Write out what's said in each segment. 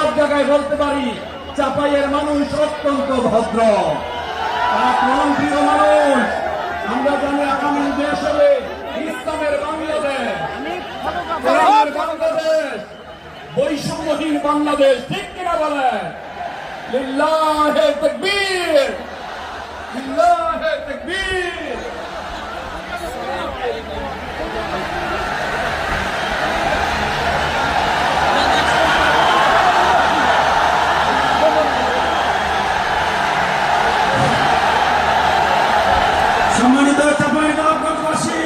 সব জায়গায় বলতে পারি চাপাইয়ের মানুষ অত্যন্ত ভদ্র, প্রিয় মানুষ। আমরা জানি আগামী দেশ হবে ইসলামের বাংলাদেশ, কোরআনের বাংলাদেশ, বৈষম্যহীন বাংলাদেশ। ঠিক কিনা বলেন? লিল্লাহে তাকবীর, লিল্লাহে তাকবীর। সম্মানিত চাঁপাইনবাবগঞ্জবাসী,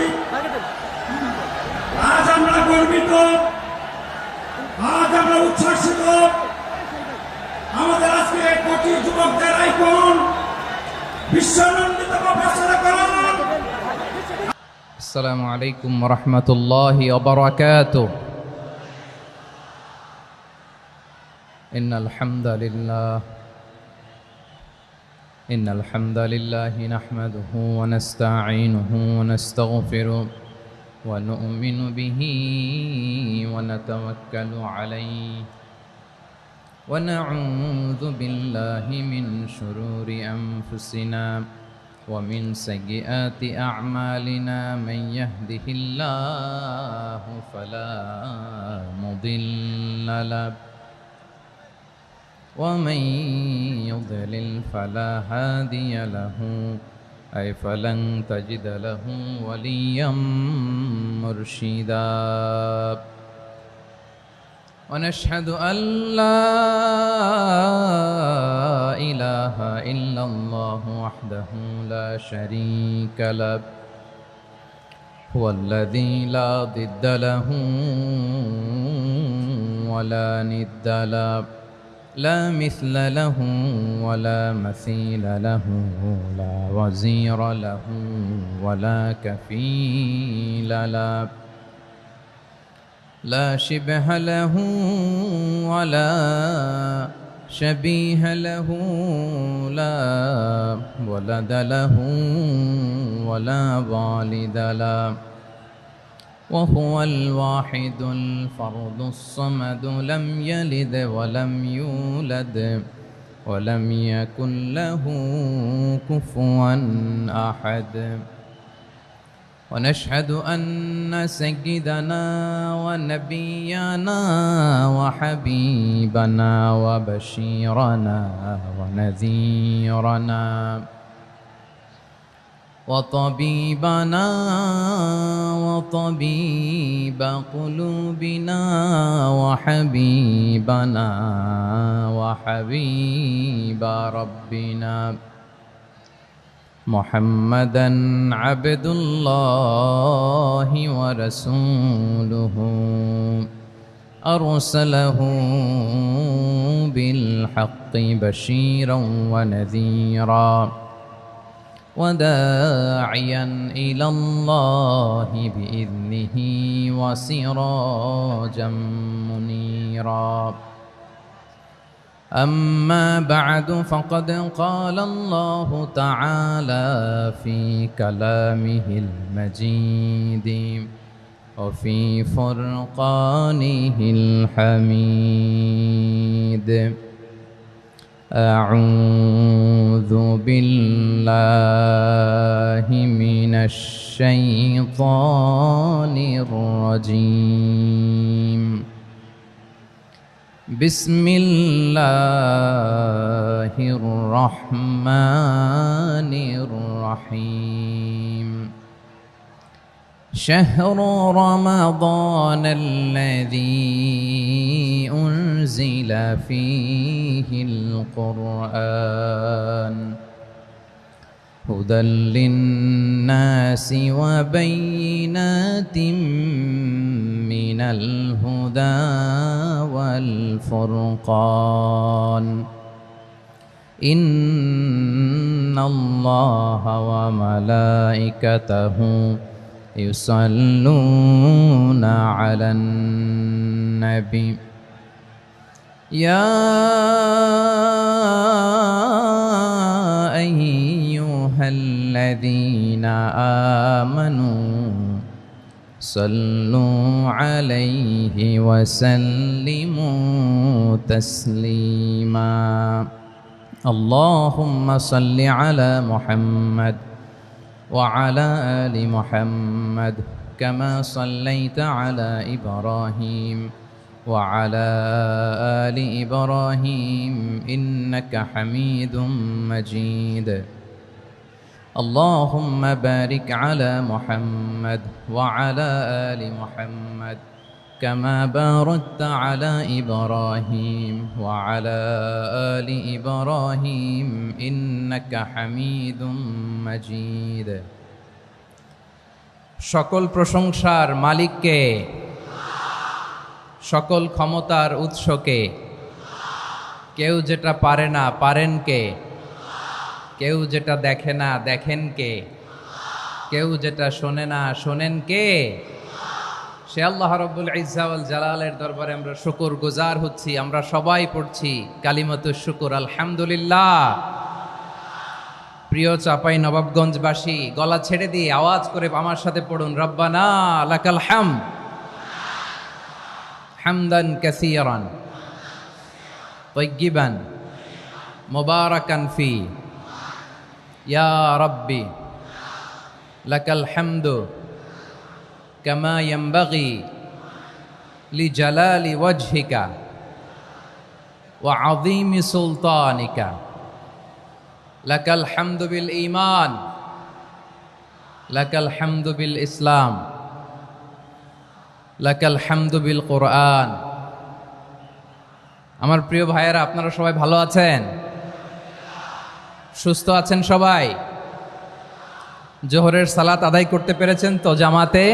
আজ আমরা গর্বিত, আজ আমরা উচ্ছ্বসিত। আমাদের আজকে কোটি যুবকদের আইকন বিশ্বনন্দিত প্রফেসর করণ। আসসালামু আলাইকুম ওয়া রাহমাতুল্লাহি ওয়া বারাকাতুহু। ইন্নাল হামদালিল্লাহি নাহমাদুহু ওয়া নাস্তাঈনুহু ওয়া নাস্তাগফিরুহ ওয়া নু'মিনু বিহি ওয়া নাতাওয়াক্কালু আলাইহি ওয়া না'উযু বিল্লাহি মিন শুরুরি আনফুসিনা ومن سيئات أعمالنا من يهده الله فلا مضل له ومن يضلل فلا هادي له أي فلن تجد له وليا مرشدا ونشهد أن لا إله إلا الله وحده لا شريك له هو الذي لا ضد له ولا ند له لا مثل له ولا مثيل له لا وزير له ولا كفيل له لا شبه له ولا شبيه له لا ولد له ولا والد له وهو الواحد الفرد الصمد لم يلد ولم يولد ولم يكن له كفوا أحد ونشهد أن سيدنا ونبينا وحبيبنا وبشيرنا ونذيرنا وطبيبنا وطبيب قلوبنا وحبيبنا وحبيب ربنا محمدًا عبد الله ورسوله أرسله بالحق بشيرا ونذيرا وداعيا إلى الله بإذنه وسراجا منيرا أما بعد فقد قال الله تعالى في كلامه المجيد وفي فرقانه الحميد أعوذ بالله من الشيطان الرجيم بسم الله الرحمن الرحيم شهر رمضان الذي أنزل فيه القرآن هدى للناس وبينات من الهدى والفرقان إن الله وملائكته يصلون على النبي يا أيها الذين آمنوا صلوا عليه وسلموا تسليما اللهم صل على محمد وعلى آل محمد كما صليت على إبراهيم وعلى آل إبراهيم إنك حميد مجيد اللهم بارك على محمد وعلى آل محمد كما باركت على إبراهيم وعلى آل إبراهيم إنك حميد مجيد সকল প্রশংসার মালিককে, সকল ক্ষমতার উৎসকে, কেউ যেটা পারে না পারেন কে, কেউ যেটা দেখে না দেখেন কে, কেউ যেটা শোনে না শোনেন কে? সে আল্লাহ রাব্বুল ইজ্জা ওয়াল জালালের দরবারে আমরা শুকর গুজার হচ্ছি। আমরা সবাই পড়ছি কালিমাতুশ শুকর আলহামদুলিল্লাহ। প্রিয় চাপাই নবাবগঞ্জবাসী, গলা ছেড়ে দিয়ে আওয়াজ করে আমার সাথে পড়ুন, রব্বানা লাকাল হামদ হামদান কাসীরান তাইয়্যিবান মুবারাকান ফি ইয়া রাব্বি লাকাল হামদু কামা ইয়ানবাগি লিজালালি ওয়াজহিকা ওয়া আযীমি সুলতানিকা লাকাল হামদু বিল ঈমান লাকাল হামদু বিল ইসলাম লাকাল হামদু বিল কোরআন। আমার প্রিয় ভাইয়েরা, আপনারা সবাই ভালো আছেন? সুস্থ আছেন সবাই? জোহরের সালাত আদায় করতে পেরেছেন তো জামাতে?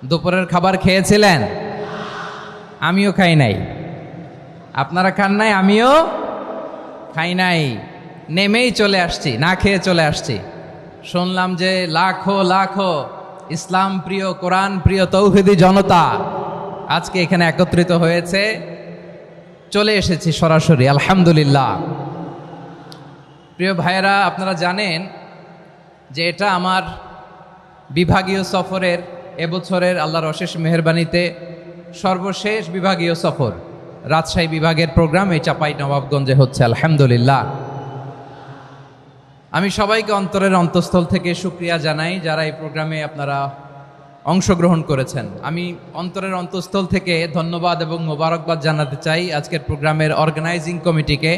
দুপুরের খাবার খেয়েছিলেন? আমিও খাই নাই। আপনারা খান নাই, আমিও খাই নাই। নেমেই চলে আসছি, না খেয়ে চলে আসছি। শুনলাম যে লাখো লাখো ইসলাম প্রিয়, কোরআন প্রিয় তৌহিদি জনতা আজকে এখানে একত্রিত হয়েছে। চলে এসেছি সরাসরি, আলহামদুলিল্লাহ। প্রিয় ভাইয়েরা, আপনারা জানেন যে এটা আমার বিভাগীয় সফরের, এবছরের আল্লাহর অশেষ মেহেরবানিতে সর্বশেষ বিভাগীয় সফর। রাজশাহী বিভাগের প্রোগ্রাম এই চাপাই নবাবগঞ্জে হচ্ছে, আলহামদুলিল্লাহ। আমি সবাইকে অন্তরের অন্তঃস্থল থেকে শুকরিয়া জানাই যারা এই প্রোগ্রামে আপনারা অংশগ্রহণ করেছেন। আমি অন্তরের অন্তঃস্থল থেকে ধন্যবাদ এবং মোবারকবাদ জানাতে চাই আজকের প্রোগ্রামের অর্গানাইজিং কমিটিকে।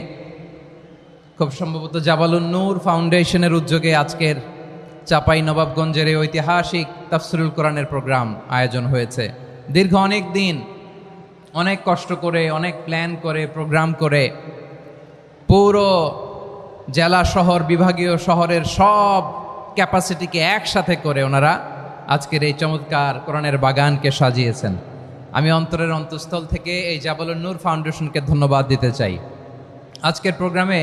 খুব সম্ভবত জাবালুন নূর ফাউন্ডেশনের উদ্যোগে আজকের চাপাই নবাবগঞ্জের এই ঐতিহাসিক তাফসিরুল কোরআনের প্রোগ্রাম আয়োজন হয়েছে। দীর্ঘ অনেক দিন, অনেক কষ্ট করে, অনেক প্ল্যান করে, প্রোগ্রাম করে পুরো জেলা শহর, বিভাগীয় শহরের সব ক্যাপাসিটিকে একসাথে করে ওনারা আজকের এই চমৎকার কোরআনের বাগানকে সাজিয়েছেন। আমি অন্তরের অন্তঃস্থল থেকে এই জাবালুন নূর ফাউন্ডেশনকে ধন্যবাদ দিতে চাই। আজকের প্রোগ্রামে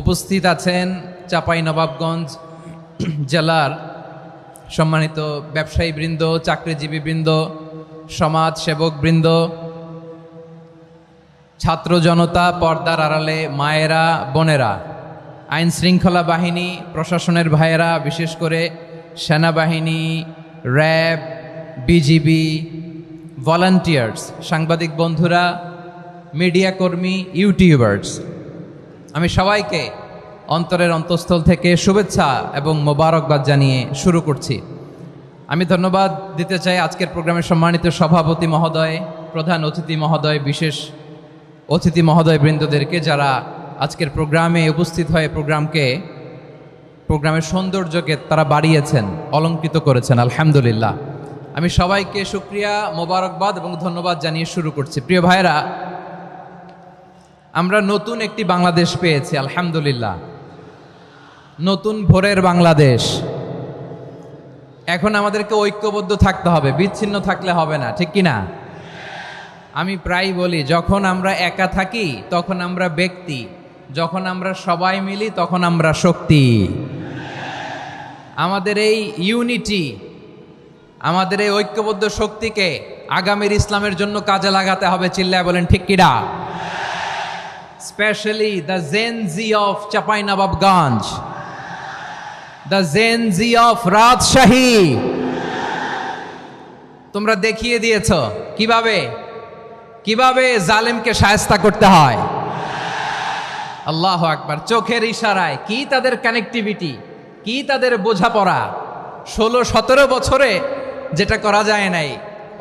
উপস্থিত আছেন চাপাই নবাবগঞ্জ জেলার সম্মানিত ব্যবসায়ী বৃন্দ, চাকরিজীবী বৃন্দ, সমাজ সেবক বৃন্দ, ছাত্র জনতা, পর্দার আড়ালে মায়েরা, বোনেরা, আইন শৃঙ্খলা বাহিনী, প্রশাসনের ভাইয়েরা, বিশেষ করে সেনাবাহিনী, র্যাব, বিজিবি, ভলান্টিয়ার্স, সাংবাদিক বন্ধুরা, মিডিয়া কর্মী, ইউটিউবার্স, আমি সবাইকে অন্তরের অন্তঃস্থল থেকে শুভেচ্ছা এবং মোবারকবাদ জানিয়ে শুরু করছি। আমি ধন্যবাদ দিতে চাই আজকের প্রোগ্রামের সম্মানিত সভাপতি মহোদয়, প্রধান অতিথি মহোদয়, বিশেষ অতিথি মহোদয় বৃন্দদেরকে যারা আজকের প্রোগ্রামে উপস্থিত হয়ে প্রোগ্রামের সৌন্দর্যকে তারা বাড়িয়েছেন, অলঙ্কৃত করেছেন, আলহামদুলিল্লাহ। আমি সবাইকে শুকরিয়া, মোবারকবাদ এবং ধন্যবাদ জানিয়ে শুরু করছি। প্রিয় ভাইরা, আমরা নতুন একটি বাংলাদেশ পেয়েছি, আলহামদুলিল্লাহ। নতুন ভোরের বাংলাদেশ। এখন আমাদেরকে ঐক্যবদ্ধ থাকতে হবে, বিচ্ছিন্ন থাকলে হবে না, ঠিক কি না? আমি প্রায় বলি, যখন আমরা একা থাকি তখন আমরা ব্যক্তি, যখন আমরা সবাই মিলি তখন আমরা শক্তি। আমাদের এই ইউনিটি, আমাদের এই ঐক্যবদ্ধ শক্তিকে আগামীর ইসলামের জন্য কাজে লাগাতে হবে। চিল্লায় বলেন ঠিক কিনা? Specially the Gen Z of Chapainawabganj, the Gen Z of Rajshahi. তোমরা দেখিয়ে দিয়েছ কিভাবে কিভাবে জালেমকে শায়েস্তা করতে হয়। আল্লাহু আকবার। চোখের ইশারায় কি তাদের কানেক্টিভিটি, কি তাদের বোঝাপড়া। 16-17 বছরে যেটা করা যায় নাই,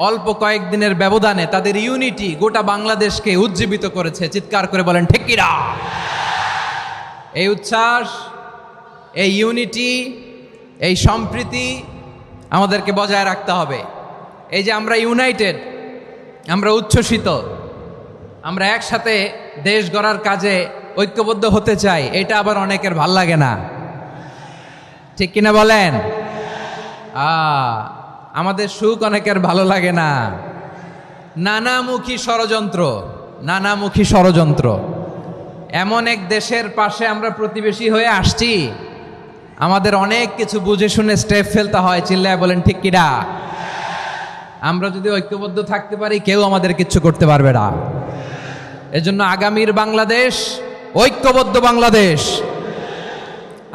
অল্প কয়েকদিনের ব্যবধানে তাদের ইউনিটি গোটা বাংলাদেশকে উজ্জীবিত করেছে। চিৎকার করে বলেন ঠিক কিনা? এই উচ্ছ্বাস, এই ইউনিটি, এই সম্প্রীতি আমাদেরকে বজায় রাখতে হবে। এই যে আমরা ইউনাইটেড, আমরা উচ্ছ্বসিত, আমরা একসাথে দেশ গড়ার কাজে ঐক্যবদ্ধ হতে চাই, এটা আবার অনেকের ভাল লাগে না, ঠিক কিনা বলেন? আমাদের সুখ অনেকের ভালো লাগে না। নানামুখী ষড়যন্ত্র, নানামুখী ষড়যন্ত্র। এমন এক দেশের পাশে আমরা প্রতিবেশী হয়ে আসছি, আমাদের অনেক কিছু বুঝে শুনে স্টেপ ফেলতে হয়। চিল্লায় বলেন ঠিক কিনা? আমরা যদি ঐক্যবদ্ধ থাকতে পারি, কেউ আমাদের কিচ্ছু করতে পারবে না। এজন্য আগামীর বাংলাদেশ ঐক্যবদ্ধ বাংলাদেশ।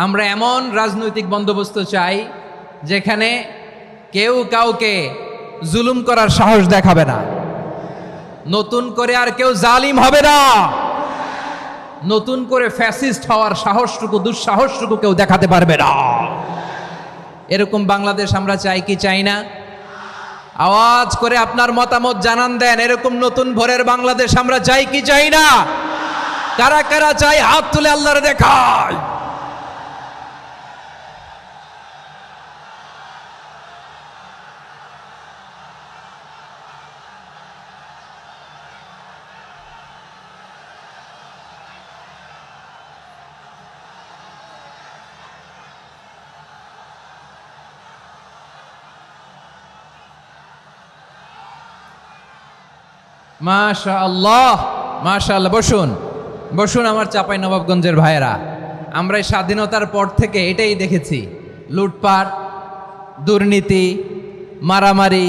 আমরা এমন রাজনৈতিক বন্দোবস্ত চাই যেখানে কেউ কাউকে জুলুম করার সাহস দেখাবে না, নতুন করে আর কেউ জালিম হবে না, নতুন করে ফ্যাসিস্ট হওয়ার সাহসটুকু, দুঃসাহসটুকু কেউ দেখাতে পারবে না। এরকম বাংলাদেশ আমরা চাই কি চাই না? আওয়াজ করে আপনার মতামত জানান দেন। এরকম নতুন ভোরের বাংলাদেশ আমরা চাই কি চাই না? কারা কারা চাই হাত তুলে আল্লাহরে দেখায়। মাশাআল্লাহ, মাশাআল্লাহ। বসুন, বসুন আমার চাঁপাই নবাবগঞ্জের ভাইয়েরা। আমরা এই স্বাধীনতার পর থেকে এটাই দেখেছি, লুটপাট, দুর্নীতি, মারামারি,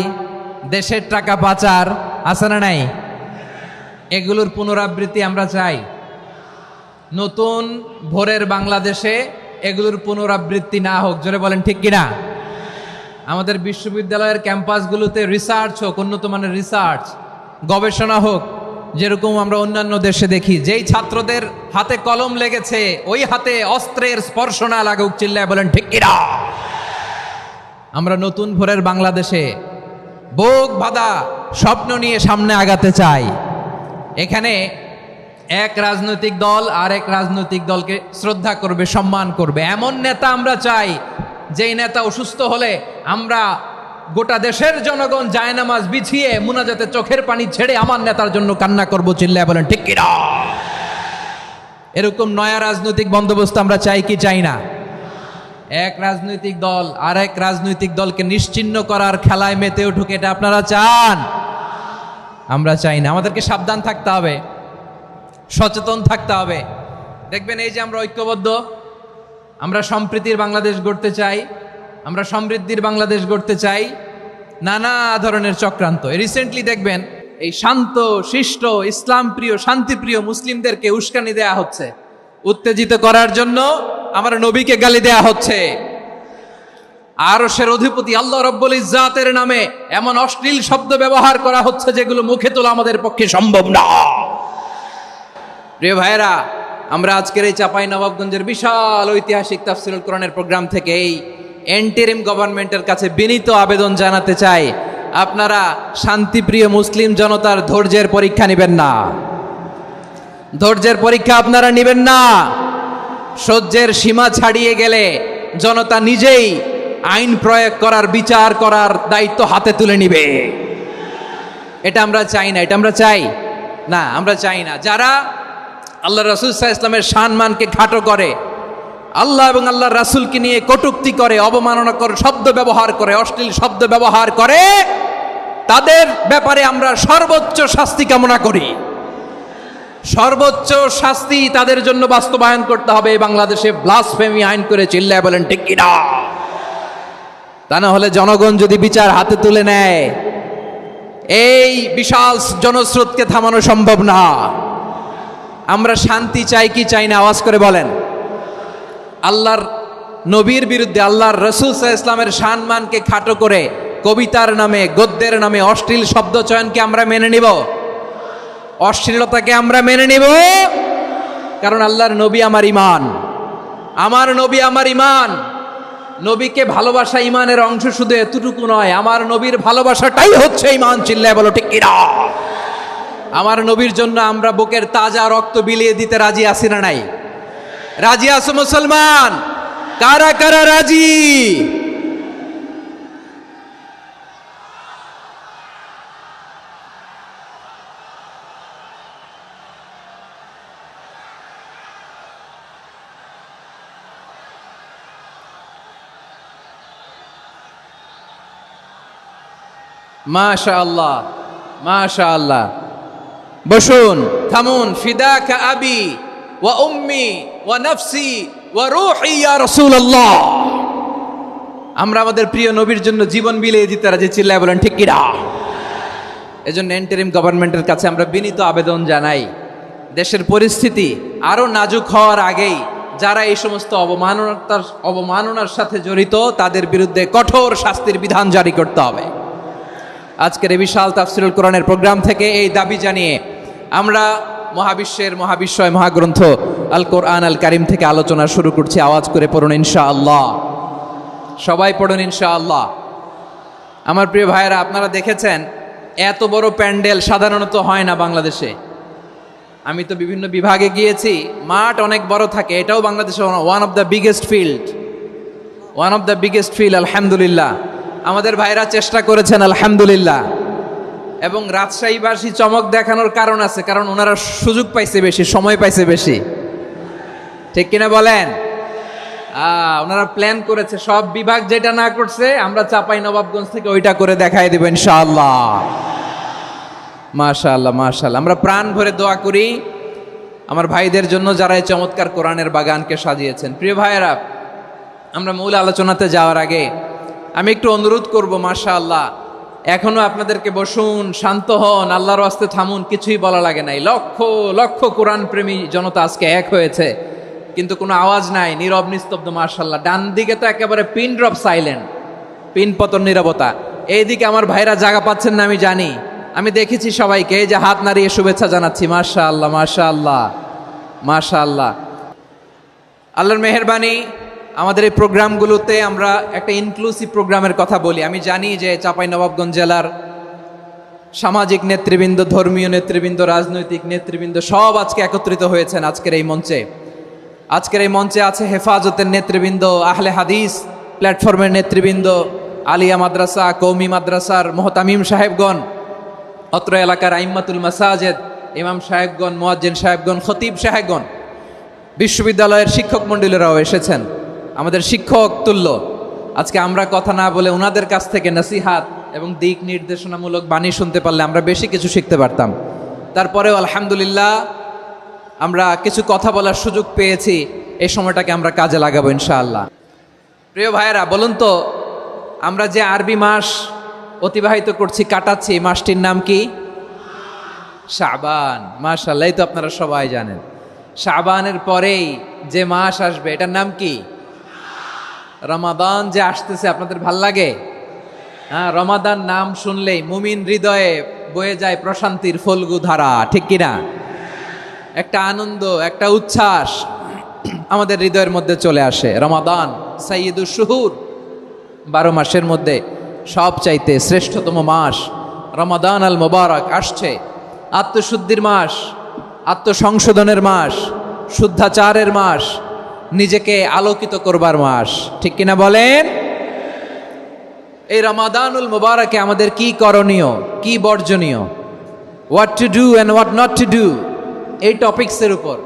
দেশের টাকা পাচার, আছে না নাই? এগুলোর পুনরাবৃত্তি আমরা চাই। নতুন ভোরের বাংলাদেশে এগুলোর পুনরাবৃত্তি না হোক। জোরে বলেন ঠিক কিনা? আমাদের বিশ্ববিদ্যালয়ের ক্যাম্পাসগুলোতে রিসার্চ হোক, উন্নত মানের রিসার্চ, গবেষণা হোক, যেরকম আমরা অন্যান্য দেশে দেখি। যেই ছাত্রদের হাতে কলম লেগেছে, ওই হাতে অস্ত্রের স্পর্শ না লাগুক। চিল্লায় বলেন ঠিক কিনা? আমরা নতুন ভোরের বাংলাদেশে বুক বাঁধা স্বপ্ন নিয়ে সামনে আগাতে চাই। এখানে এক রাজনৈতিক দল আর এক রাজনৈতিক দলকে শ্রদ্ধা করবে, সম্মান করবে, এমন নেতা আমরা চাই যেই নেতা অসুস্থ হলে আমরা গোটা দেশের জনগণ জায়নামাজ বিছিয়ে মুনাজাতে চোখের পানি ছেড়ে আমার নেতার জন্য কান্না করবো। চিল্লায় বলেন ঠিক কিনা? এরকম নয়া রাজনৈতিক বন্দোবস্ত আমরা চাই কি চাই না? এক রাজনৈতিক দল আর এক রাজনৈতিক দলকে নিশ্চিহ্ন করার খেলায় মেতে উঠুক, এটা আপনারা চান? আমরা চাই না। আমাদেরকে সাবধান থাকতে হবে, সচেতন থাকতে হবে। দেখবেন এই যে আমরা ঐক্যবদ্ধ, আমরা সম্প্রীতির বাংলাদেশ গড়তে চাই, আমরা সমৃদ্ধির বাংলাদেশ গড়তে চাই, নানা ধরনের চক্রান্ত। রিসেন্টলি দেখবেন এই শান্ত শিষ্ট ইসলাম প্রিয় শান্তিপ্রিয় মুসলিমদেরকে উস্কানি দেয়া হচ্ছে, উত্তেজিত করার জন্য আমার নবীকে গালি দেয়া হচ্ছে। আরশের অধিপতি আল্লাহ রব্বুল ইজ্জাতের নামে এমন অশ্লীল শব্দ ব্যবহার করা হচ্ছে যেগুলো মুখে তোলা আমাদের পক্ষে সম্ভব না। প্রিয় ভাইয়েরা, আমরা আজকের এই চাঁপাই নবাবগঞ্জের বিশাল ঐতিহাসিক তাফসীরুল কোরআনের প্রোগ্রাম থেকে এই এন্টিরিম গভর্নমেন্টের কাছে বিনীত আবেদন জানাতে চাই, আপনারা শান্তিপ্রিয় মুসলিম জনতার ধৈর্যের পরীক্ষা নেবেন না। ধৈর্যের পরীক্ষা আপনারা নেবেন না। সহ্যের সীমা ছাড়িয়ে গেলে জনতা নিজেই আইন প্রয়োগ করার, বিচার করার দায়িত্ব হাতে তুলে নিবে। এটা আমরা চাই না। এটা আমরা চাই না, আমরা চাই না। যারা আল্লাহ রাসূল সাল্লাল্লাহু আলাইহি ওয়াসাল্লামের সম্মানকে খাটো করে, আল্লাহ এবং আল্লাহর রাসূলকে নিয়ে কটূক্তি করে, অবমাননাকর শব্দ ব্যবহার করে, অশ্লীল শব্দ ব্যবহার করে, তাদের ব্যাপারে আমরা সর্বোচ্চ শাস্তি কামনা করি। সর্বোচ্চ শাস্তি তাদের জন্য বাস্তবায়ন করতে হবে। বাংলাদেশে ব্লাসফেমি আইন করে। চিল্লায় বলেন ঠিক কিনা? তা না হলে জনগণ যদি বিচার হাতে তুলে নেয়, এই বিশাল জনস্রোতকে থামানো সম্ভব না। আমরা শান্তি চাই কি চাই না? আওয়াজ করে বলেন। আল্লাহর নবীর বিরুদ্ধে, আল্লাহর রাসূল সাল্লাল্লাহু আলাইহি ওয়াসাল্লামের সম্মানকে খাটো করে কবিতার নামে, গদ্যের নামে অশ্লীল শব্দ চয়নকে আমরা মেনে নিব? অশ্লীলতাকে আমরা মেনে নেব, কারণ আল্লাহর নবী আমার ঈমান, আমার নবী আমার ঈমান। নবীকে ভালোবাসা ঈমানের অংশ শুধু এতটুকু নয়, আমার নবীর ভালোবাসাটাই হচ্ছে ঈমান। চিল্লায় বলো ঠিক কিনা? আমার নবীর জন্য আমরা বুকের তাজা রক্ত বিলিয়ে দিতে রাজি আছি না নাই? রাজি আছো মুসলমান? কারা কারা রাজি? মাশাআল্লাহ, মাশাআল্লাহ। বসুন, থামুন। ফিদাকা আবি ওয়া উম্মি ওয়া নাফসি ওয়া রূহি ইয়া রাসূলুল্লাহ। আমরা আমাদের প্রিয় নবীর জন্য জীবন বিলিয়ে দিতে রাজি। চিল্লায় বলেন ঠিক কিনা? এজন্য ইন্টারিম গভর্নমেন্টের কাছে আমরা বিনীত আবেদন জানাই, দেশের পরিস্থিতি আরো নাজুক হওয়ার আগেই যারা এই সমস্ত অবমাননার সাথে জড়িত তাদের বিরুদ্ধে কঠোর শাস্তির বিধান জারি করতে হবে। আজকের এই বিশাল তাফসিরুল কোরআনের প্রোগ্রাম থেকে এই দাবি জানিয়ে আমরা মহাবিশ্বের মহাবিশ্বয় মহাগ্রন্থ আল কোরআন আল কারিম থেকে আলোচনা শুরু করছি। আওয়াজ করে পড়ুন ইনশাআল্লাহ। সবাই পড়ুন ইনশাআল্লাহ। আমার প্রিয় ভাইয়েরা, আপনারা দেখেছেন এত বড় প্যান্ডেল সাধারণত হয় না বাংলাদেশে। আমি তো বিভিন্ন বিভাগে গিয়েছি, মাঠ অনেক বড় থাকে। এটাও বাংলাদেশে one of the biggest field. আলহামদুলিল্লাহ, আমাদের ভাইরা চেষ্টা করেছেন আলহামদুলিল্লাহ। এবং রাজশাহীবাসী চমক দেখানোর কারণ আছে, কারণ ওনারা সুযোগ পাইছে বেশি, সময় পাইছে বেশি। ঠিক কিনা বলেন? ওনারা প্ল্যান করেছে, সব বিভাগ যেটা না করছে আমরা চাপাই নবাবগঞ্জ থেকে ওইটা করে দেখাই দেব ইনশাআল্লাহ। মাশাআল্লাহ, মাশাআল্লাহ। আমরা প্রাণ ভরে দোয়া করি আমার ভাইদের জন্য যারা এই চমৎকার কোরআনের বাগানকে সাজিয়েছেন। প্রিয় ভাইয়েরা, আমরা মূল আলোচনাতে যাওয়ার আগে আমি একটু অনুরোধ করব, মাশাআল্লাহ, এখনো আপনাদেরকে বসুন, শান্ত হন, আল্লাহর ওয়াস্তে থামুন, কিছুই বলা লাগে নাই। লক্ষ লক্ষ কোরআন প্রেমী জনতা আজকে এক হয়েছে, কিন্তু কোনো আওয়াজ নাই, নীরব নিস্তব্ধ। মাশাআল্লাহ, ডান দিকে তো একেবারে পিন ড্রপ সাইলেন্ট, পিন পতন নীরবতা। এইদিকে আমার ভাইরা জায়গা পাচ্ছেন না আমি জানি, আমি দেখেছি সবাইকে, এই যে হাত নাড়িয়ে শুভেচ্ছা জানাচ্ছি। মাশাআল্লাহ, মাশাআল্লাহ, মাশাআল্লাহ। আল্লাহর মেহেরবানি, আমাদের এই প্রোগ্রামগুলোতে আমরা একটা ইনক্লুসিভ প্রোগ্রামের কথা বলি। আমি জানি যে চাঁপাইনবাবগঞ্জ জেলার সামাজিক নেতৃবৃন্দ, ধর্মীয় নেতৃবৃন্দ, রাজনৈতিক নেতৃবৃন্দ সব আজকে একত্রিত হয়েছেন আজকের এই মঞ্চে। আজকের এই মঞ্চে আছে হেফাজতের নেতৃবৃন্দ, আহলে হাদিস প্ল্যাটফর্মের নেতৃবৃন্দ, আলিয়া মাদ্রাসা, কৌমি মাদ্রাসার মোহতামিম সাহেবগণ, অত্র এলাকার আইম্মাতুল মাসাজিদ, ইমাম সাহেবগণ, মুয়াজ্জিন সাহেবগণ, খতিব সাহেবগণ, বিশ্ববিদ্যালয়ের শিক্ষক মণ্ডলীরাও এসেছেন, আমাদের শিক্ষক তুল্য। আজকে আমরা কথা না বলে ওনাদের কাছ থেকে নসিহাত এবং দিক নির্দেশনামূলক বাণী শুনতে পারলে আমরা বেশি কিছু শিখতে পারতাম। তারপরেও আলহামদুলিল্লাহ আমরা কিছু কথা বলার সুযোগ পেয়েছি, এই সময়টাকে আমরা কাজে লাগাবো ইনশাআল্লাহ। প্রিয় ভাইয়েরা, বলুন তো, আমরা যে আরবি মাস অতিবাহিত করছি, কাটাচ্ছি, মাসটির নাম কি? শাবান। মাশাআল্লাহ, এই তো আপনারা সবাই জানেন। শাবানের পরেই যে মাস আসবে এটার নাম কি? রমাদান যে আসতেছে, আপনাদের ভাল লাগে? হ্যাঁ, রমাদান নাম শুনলেই মুমিন হৃদয়ে বয়ে যায় প্রশান্তির ফল্গু ধারা, ঠিক কিনা? একটা আনন্দ, একটা উচ্ছ্বাস আমাদের হৃদয়ের মধ্যে চলে আসে। রমাদান সাইয়্যিদুশ শুহুর, 12 মাসের মধ্যে সবচাইতে শ্রেষ্ঠতম মাস রমাদান আল মুবারক আসছে। আত্মশুদ্ধির মাস, আত্মসংশোধনের মাস, শুদ্ধাচারের মাস, নিজেকে আলোকিত করবার মাস, ঠিক কিনা বলেন? এই রমাদানুল মুবারকে আমাদের কি করণীয়, কি বর্জনীয়, what to do and what not to do, এই টপিকসের উপর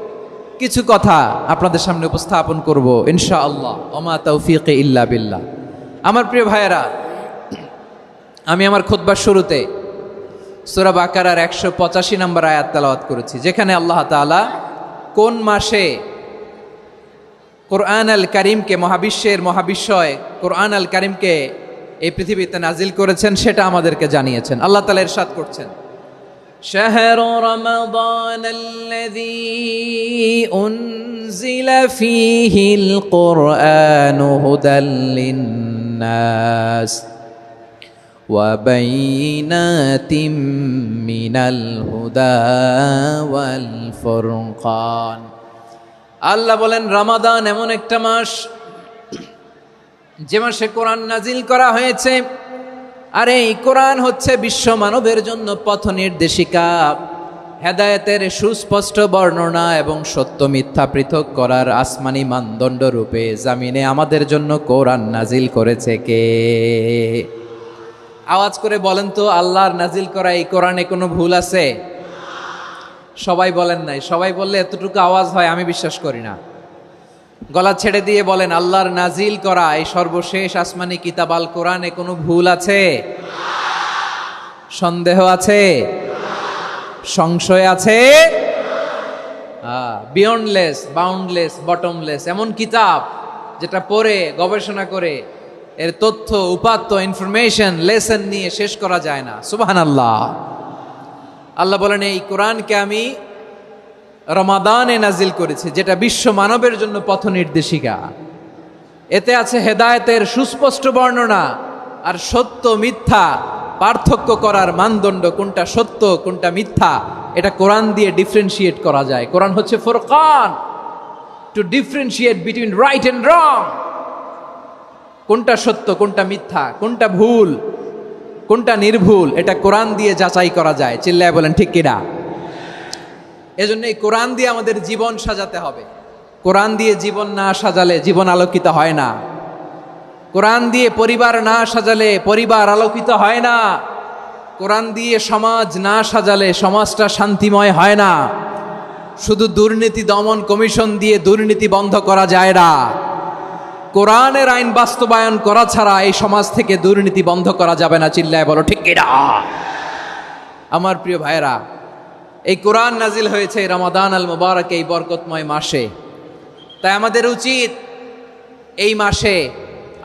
কিছু কথা আপনাদের সামনে উপস্থাপন করব ইনশাআল্লাহ। ওমা তাওফীকি ইল্লা বিল্লাহ। আমার প্রিয় ভাইয়েরা, আমি আমার খুতবার শুরুতে সূরা বাকারার 185 নম্বর আয়াত তেলাওয়াত করেছি, যেখানে আল্লাহ তাআলা কোন মাসে কোরআন আল কারিমকে, মহাবিশ্বের মহাবিশ্বয় কোরআন আল কারিমকে এই পৃথিবীতে নাজিল করেছেন সেটা আমাদেরকে জানিয়েছেন। আল্লাহ তাআলা ইরশাদ করছেন, শাহরু রমাদান আল্লাযী উনজিলা ফীহিল কুরআনু হুদাল লিন্নাস وبينات من الهدى والفرقان। আল্লাহ বলেন রমাদান এমন একটা মাস যে মাসে কোরআন নাজিল করা হয়েছে, আর এই কোরআন হচ্ছে বিশ্ব মানবের জন্য পথ নির্দেশিকা, হেদায়েতের সুস্পষ্ট বর্ণনা এবং সত্য মিথ্যা পৃথক করার আসমানি মানদণ্ড রূপে জামিনে আমাদের জন্য কোরআন নাজিল করেছে কে? আওয়াজ করে বলেন তো, আল্লাহর নাজিল করা এই কোরআনে কোনো ভুল আছে? সবাই বলেন নাই। সবাই বললে এতটুকু আওয়াজ হয় আমি বিশ্বাস করি না। গলা ছেড়ে দিয়ে বলেন, আল্লাহর নাজিল করা এই সর্বশেষ আসমানি কিতাব আল কোরআনে কোনো ভুল আছে? সন্দেহ আছে? সংশয় আছে? বিয়ন্ডলেস, বাউন্ডলেস, বটমলেস, এমন কিতাব যেটা পড়ে গবেষণা করে এর তথ্য উপাত্ত ইনফরমেশন লেসন নিয়ে শেষ করা যায় না। সুবহানাল্লাহ। আল্লাহ বলেন এই কোরআনকে আমি রমাদানে নাজিল করেছি, যেটা বিশ্ব মানবের জন্য পথ নির্দেশিকা। এতে আছে হেদায়েতের সুস্পষ্ট বর্ণনা আর সত্য মিথ্যা পার্থক্য করার মানদণ্ড, কোনটা সত্য কোনটা মিথ্যা এটা কোরআন দিয়ে ডিফারেন্সিয়েট করা যায়। কোরআন হচ্ছে ফুরকান, to differentiate between right and wrong. কোনটা সত্য কোনটা মিথ্যা, কোনটা ভুল কোনটা নির্ভুল, এটা কোরআন দিয়ে যাচাই করা যায়। চিল্লায় বলেন ঠিক কিনা? এজন্য এই কোরআন দিয়ে আমাদের জীবন সাজাতে হবে। কোরআন দিয়ে জীবন না সাজালে জীবন আলোকিত হয় না। কোরআন দিয়ে পরিবার না সাজালে পরিবার আলোকিত হয় না। কোরআন দিয়ে সমাজ না সাজালে সমাজটা শান্তিময় হয় না। শুধু দুর্নীতি দমন কমিশন দিয়ে দুর্নীতি বন্ধ করা যায় না। কোরআনের আইন বাস্তবায়ন করা ছাড়া এই সমাজ থেকে দুর্নীতি বন্ধ করা যাবে না। চিল্লায় বলো ঠিক কিনা? আমার প্রিয় ভাইরা, এই কোরআন নাজিল হয়েছে রমাদান আল মুবারক, এই বরকতময় মাসে। তাই আমাদের উচিত এই মাসে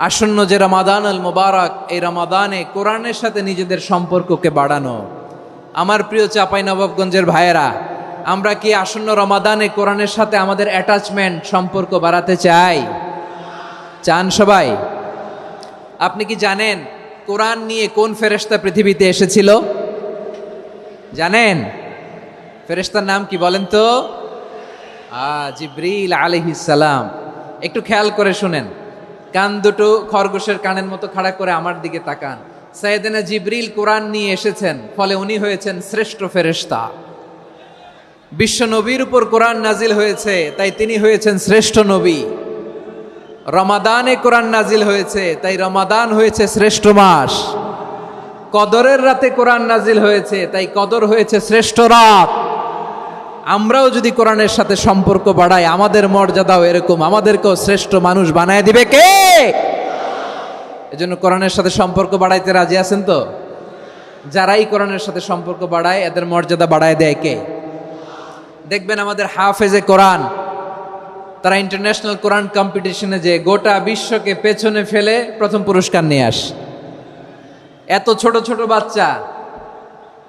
আসন্ন যে রমাদান আল মুবারক, এই রমাদানে কোরআনের সাথে নিজেদের সম্পর্ককে বাড়ানো। আমার প্রিয় চাঁপাইনবাবগঞ্জের ভাইয়েরা, আমরা কি আসন্ন রমাদানে কোরআনের সাথে আমাদের অ্যাটাচমেন্ট সম্পর্ক বাড়াতে চাই? চান সবাই? আপনি কি জানেন কোরআন নিয়ে কোন ফেরেশতা পৃথিবীতে এসেছিল? জানেন? ফেরেশতার নাম কি বলেন তো? জিবরিল আলাইহিস সালাম। একটু খেয়াল করে শুনেন, কান দুটো খরগোশের কানের মতো খাড়া করে আমার দিকে তাকান। সাইয়েদনা জিবরিল কোরআন নিয়ে এসেছেন, ফলে উনি হয়েছেন শ্রেষ্ঠ ফেরেশতা। বিশ্ব নবীর উপর কোরআন নাজিল হয়েছে, তাই তিনি হয়েছেন শ্রেষ্ঠ নবী। রমাদানে কোরআন নাজিল হয়েছে, তাই রমাদান হয়েছে শ্রেষ্ঠ মাস। কদরের রাতে কোরআন নাজিল হয়েছে, তাই কদর হয়েছে শ্রেষ্ঠ রাত। আমরাও যদি কোরআনের সাথে সম্পর্ক বাড়াই, আমাদের মর্যাদাও এরকম, আমাদেরকেও শ্রেষ্ঠ মানুষ বানায় দিবে কে? এজন্য কোরআনের সাথে সম্পর্ক বাড়াইতে রাজি আছেন তো? যারাই কোরআনের সাথে সম্পর্ক বাড়ায় এদের মর্যাদা বাড়ায় দেয় কে? দেখবেন আমাদের হাফেজে কোরআন, তারা ইন্টারন্যাশনাল কোরআন কম্পিটিশনে যে গোটা বিশ্বকে পেছনে ফেলে প্রথম পুরস্কার নিয়ে আসে। এত ছোট ছোট বাচ্চা,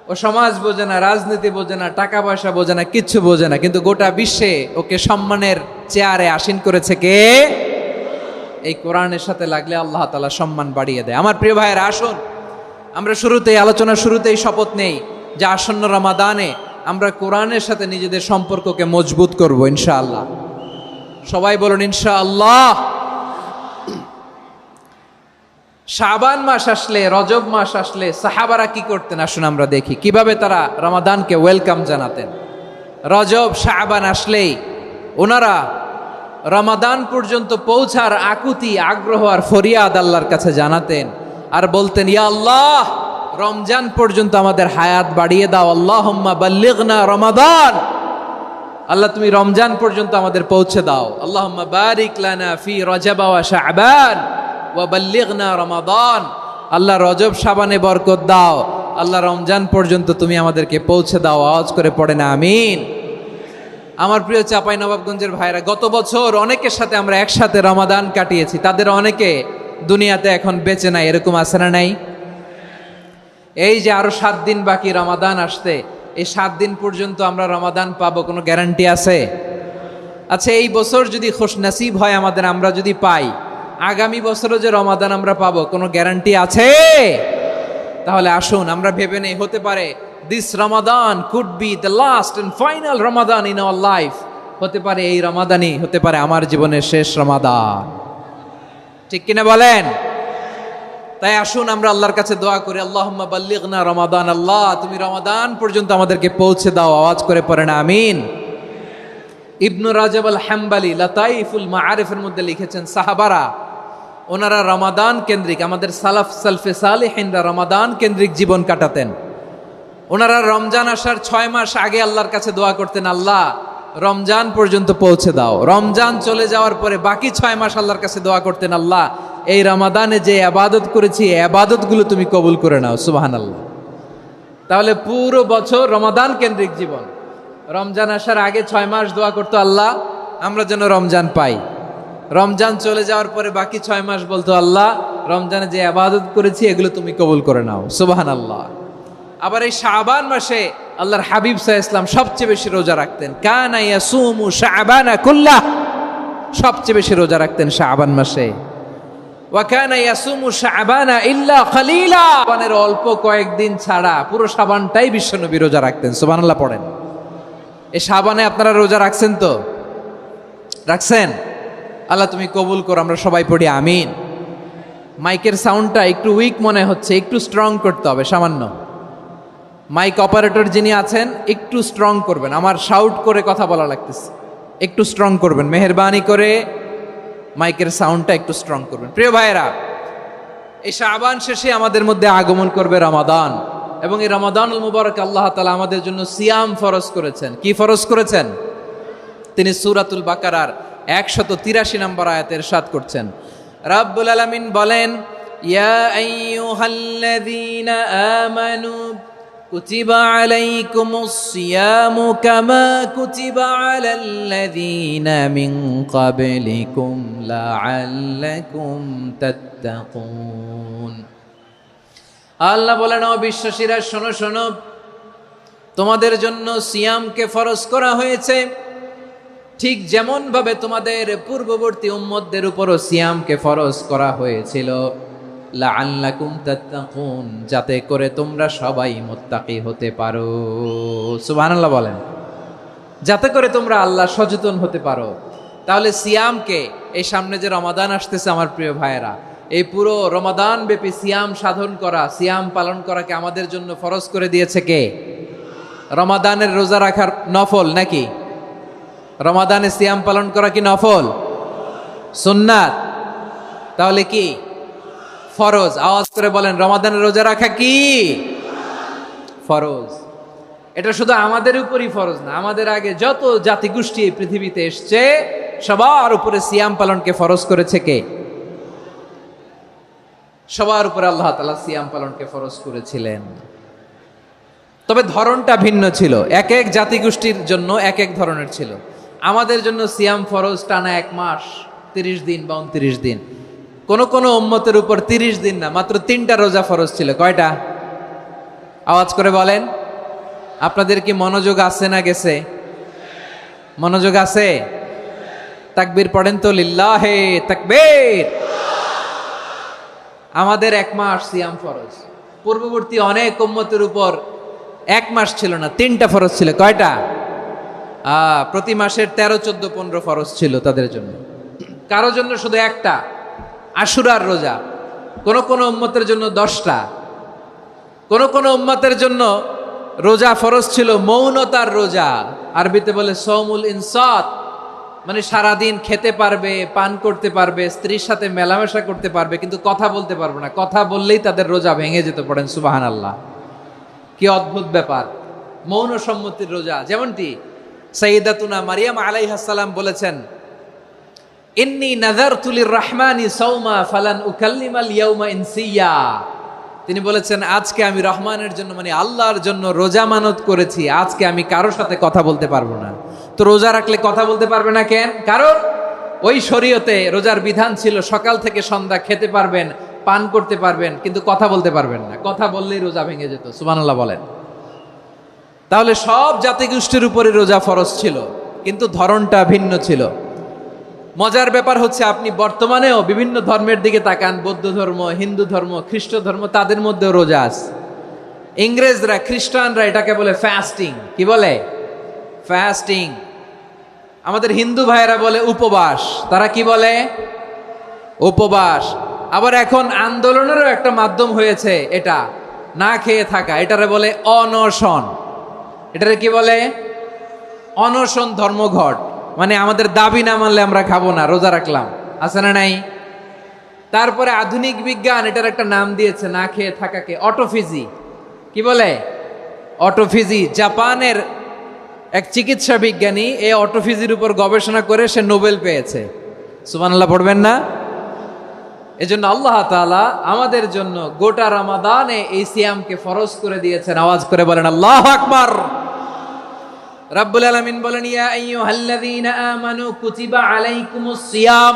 ও সমাজ বোঝে না, রাজনীতি বোঝে না, টাকা পয়সা বোঝে না, কিচ্ছু বোঝে না, কিন্তু গোটা বিশ্বে ওকে সম্মানের চেয়ারে আসীন করেছে কে? এই কোরআনের সাথে লাগলে আল্লাহ তাআলা সম্মান বাড়িয়ে দেয়। আমার প্রিয় ভাইয়েরা, আসুন আমরা আলোচনার শুরুতেই শপথ নেই যে আসন্ন রমাদানে আমরা কোরআনের সাথে নিজেদের সম্পর্ককে মজবুত করব ইনশাআল্লাহ। সবাই বলুন ইনশাআল্লাহ। শাবান মাস আসলে, রজব মাস আসলে সাহাবারা কি করতেন? আসুন আমরা দেখি কিভাবে তারা রমাদানকে ওয়েলকাম জানাতেন। রজব শাবান আসলেই ওনারা রমাদান পর্যন্ত পৌঁছার আকুতি, আগ্রহ আর ফরিয়াদ আল্লাহর কাছে জানাতেন আর বলতেন, ইয়া আল্লাহ, রমজান পর্যন্ত আমাদের হায়াত বাড়িয়ে দাও। আল্লাহুম্মা বাল্লিগনা রমাদান, আল্লাহ তুমি রমজান পর্যন্ত আমাদের পৌঁছে দাও। আল্লাহুম্মা বারিক লানা ফি রজব ওয়া শাবান ওয়া বাল্লিগনা রমাদান, আল্লাহ রজব শাবানে বরকত দাও, আল্লাহ রমজান পর্যন্ত তুমি আমাদেরকে পৌঁছে দাও। আওয়াজ করে পড়ে না আমিন। আমার প্রিয় চাঁপাইনবাবগঞ্জের ভাইরা, গত বছর অনেকের সাথে আমরা একসাথে রমাদান কাটিয়েছি, তাদের অনেকে দুনিয়াতে এখন বেঁচে নাই, এরকম আছে না নাই? এই যে আরো 7 দিন বাকি রমাদান আসতে, এই 7 দিন পর্যন্ত আমরা রমাদান পাবো, কোনো গ্যারান্টি আছে? আচ্ছা, এই বছর যদি খুশনসিব হয় আমাদের, আমরা যদি পাই, আগামী বছরও যে রমাদান আমরা পাবো, কোনো গ্যারান্টি আছে? তাহলে আসুন আমরা ভেবে নেই, হতে পারে this Ramadan could be the last and final Ramadan in our life. হতে পারে এই রমাদানই হতে পারে আমার জীবনের শেষ রমাদান। ঠিক কিনা বলেন? তাই আসুন আমরা আল্লাহর কাছে দোয়া করি, আল্লাহুম্মা বাল্লিগনা রমাদান। আল্লাহ তুমি রমাদান পর্যন্ত আমাদেরকে পৌঁছে দাও। আওয়াজ করে পড়েন আমিন। ইবনু রাজব আল হাম্বালি লাতাইফুল মাআরিফের মধ্যে লিখেছেন, সাহাবারা ওনারা রমাদান কেন্দ্রিক, আমাদের সালাফ সালফে সালেহিনরা রমাদান কেন্দ্রিক জীবন কাটাতেন। ওনারা রমজান আসার 6 মাস আগে আল্লাহর কাছে দোয়া করতেন, আল্লাহ রমজান পর্যন্ত পৌঁছে দাও। রমজান চলে যাওয়ার পরে বাকি 6 মাস আল্লাহর কাছে দোয়া করতেন, আল্লাহ এই রমাদানে যে ইবাদত করেছি এই ইবাদতগুলো তুমি কবুল করে নাও। সুবহানাল্লাহ। তাহলে পুরো বছর রমাদান কেন্দ্রিক জীবন। রমজান আসার আগে 6 মাস দোয়া করতো, আল্লাহ আমরা যেন রমজান পাই। রমজান চলে যাওয়ার পরে বাকি 6 মাস বলতো, আল্লাহ রমজানে যে ইবাদত করেছি এগুলো তুমি কবুল করে নাও। সুবহানাল্লাহ। আবার এই শাবান মাসে আল্লাহর হাবিব সাল্লাল্লাহু আলাইহি ওয়াসাল্লাম সবচেয়ে বেশি রোজা রাখতেন। কানা ইয়াসুমু শাবানা কুল্লাহ, সবচেয়ে বেশি রোজা রাখতেন শাবান মাসে। ওয়া কানা ইয়াসুমু শাবানা ইল্লা কলিলা, শাবানের অল্প কয়েকদিন ছাড়া পুরো শাবানটাই বিশ্বনবী রোজা রাখতেন। সুবহানাল্লাহ পড়েন। এই শাবানে আপনারা রোজা রাখছেন তো? রাখছেন? আল্লাহ তুমি কবুল করো। আমরা সবাই পড়ি আমিন। মাইকের সাউন্ডটা একটু উইক মনে হচ্ছে, একটু স্ট্রং করতে হবে সামান্য। মাইক অপারেটর যিনি আছেন একটু স্ট্রং করবেন, আমার শাউট করে কথা বলা লাগতেছে, একটু স্ট্রং করবেন মেহেরবানি করে। মাইকের সাউন্ডটা একটু স্ট্রং করবেন। প্রিয় ভাইয়েরা, এই শাবান শেষে আমাদের মধ্যে আগমন করবে রমাদান, এবং এই রমাদানুল মুবারক আল্লাহ তাআলা আমাদের জন্য সিয়াম ফরজ করেছেন। কি ফরজ করেছেন? তিনি সূরাতুল বাকারার 183 নম্বর আয়াতে ইরশাদ করছেন, রাব্বুল আলামিন বলেন, ইয়া আইয়ুহাল্লাযীনা আমানু কুতিবা আলাইকুমুস সিয়ামু কামা কুতিবা আলাল্লাযীনা মিন ক্বাবলিকুম লাআল্লাকুম তাত্তাকুন। আল্লাহ বলেন, ও বিশ্বাসীরা শোনো শোনো, তোমাদের জন্য সিয়ামকে ফরজ করা হয়েছে, ঠিক যেমন ভাবে তোমাদের পূর্ববর্তী উম্মতদের উপরও সিয়ামকে ফরজ করা হয়েছিল, লাআল্লাকুম তাত্তাকুন, যাতে করে তোমরা সবাই মুত্তাকি হতে পারো। সুবহানাল্লাহ বলেন, যাতে করে তোমরা আল্লাহ সচেতন হতে পারো। তাহলে সিয়ামকে, এই সামনে যে রমাদান আসতেছে আমার প্রিয় ভাইয়েরা, এই পুরো রমাদান ব্যাপী সিয়াম সাধন করা, সিয়াম পালন করাকে আমাদের জন্য ফরজ করে দিয়েছে কে? রমাদানের রোজা রাখার নফল নাকি? রমাদানে সিয়াম পালন করা কি নফল? সুন্নাত? তাহলে কি ফরজ? আওয়াজ করে বলেন, রমাদানের রোজা রাখা কি ফরজ? এটা শুধু আমাদের উপরই ফরজ না, আমাদের আগে যত জাতিগোষ্ঠী এই পৃথিবীতে এসছে সবার উপরে সিয়াম পালনকে ফরজ করেছে কে? সবার উপরে আল্লাহ তাআলা সিয়াম পালনকে ফরজ করেছিলেন। তবে ধরনটা ভিন্ন ছিল, এক এক জাতিগোষ্ঠীর জন্য এক এক ধরনের ছিল। আমাদের জন্য সিয়াম ফরজ টানা 1 মাস 30 দিন বা 29 দিন। কোন কোন উম্মতের উপর 30 দিন না, মাত্র 3টা রোজা ফরজ ছিল। কয়টা? আওয়াজ করে বলেন। আপনাদের কি মনোযোগ আছে না গেছে? মনোযোগ আছে? তাকবীর পড়েন তো, লিল্লাহে তাকবীর। আমাদের 1 মাস সিয়াম ফরজ। পূর্ববর্তী অনেক উম্মতের উপর 1 মাস ছিল না, 3টা ফরজ ছিল। কয়টা? প্রতি মাসের 13, 14, 15 ফরজ ছিল তাদের জন্য। কারো জন্য শুধু একটা, আশুরার রোজা। কোন কোন উম্মতের জন্য 10টা। কোন কোন উম্মতের জন্য রোজা ফরজ ছিল মৌনতার রোজা, আরবিতে বলে সৌমুল ইনসাত, মানে সারাদিন খেতে পারবে, পান করতে পারবে, স্ত্রীর সাথে মেলামেশা করতে পারবে, কিন্তু কথা বলতে পারবে না। কথা বললেই তাদের রোজা ভেঙে যেতে। পড়েন সুবহানাল্লাহ। কি অদ্ভুত ব্যাপার! মৌন সম্মতির রোজা। যেমনটি সাইয়্যিদাতুনা মারিয়াম আলাইহিস সালাম বলেছেন, ইন্নী নাযারতু লির-রাহমানি সাওমা ফালান উকাল্লিমাল ইয়াওমা ইনসিয়া। তিনি বলেছেন, আজকে আমি রহমানের জন্য, মানে আল্লাহর জন্য রোজা মানত করেছি, আজকে আমি কারোর সাথে কথা বলতে পারবো না। তো রোজা রাখলে কথা বলতে পারবে না কেন? কারণ ওই শরীয়তে রোজার বিধান ছিল সকাল থেকে সন্ধ্যা খেতে পারবেন, পান করতে পারবেন, কিন্তু কথা বলতে পারবেন না। কথা বললেই রোজা ভেঙে যেত। সুবহানাল্লাহ বলেন। তাহলে সব জাতিগোষ্ঠীর উপরে রোজা ফরজ ছিল, কিন্তু ধরনটা ভিন্ন ছিল। মজার ব্যাপার হচ্ছে আপনি বর্তমানেও বিভিন্ন ধর্মের দিকে তাকান, বৌদ্ধ ধর্ম, হিন্দু ধর্ম, খ্রিস্ট ধর্ম, তাদের মধ্যেও রোজা আছে। ইংরেজরা, খ্রিস্টানরা এটাকে বলে ফাস্টিং। কি বলে? ফাস্টিং। আমাদের হিন্দু ভাইয়েরা বলে উপবাস। তারা কি বলে? উপবাস। আবার এখন আন্দোলনেরও একটা মাধ্যম হয়েছে এটা, না খেয়ে থাকা, এটারে বলে অনশন। এটারে কি বলে? অনশন ধর্মঘট। মানে আমাদের দাবি না মানলে আমরা খাবো না, রোজা রাখলাম, আছে না নাই? তারপরে আধুনিক বিজ্ঞান এটার একটা নাম দিয়েছে না খেয়ে থাকাকে, অটোফিজি। কি বলে? অটোফিজি। জাপানের এক চিকিৎসা বিজ্ঞানী এই অটোফিজির উপর গবেষণা করে সে নোবেল পেয়েছে। সুবহানাল্লাহ পড়বেন না? এজন্য আল্লাহ তাআলা আমাদের জন্য গোটা রমাদানে এই সিয়ামকে ফরজ করে দিয়েছেন। আওয়াজ করে বলেন আল্লাহু আকবার। রাব্বুল আলামিন বলেন, ইয়া আইয়ুহাল্লাযীনা আমানু কুতিবা আলাইকুমুস সিয়াম।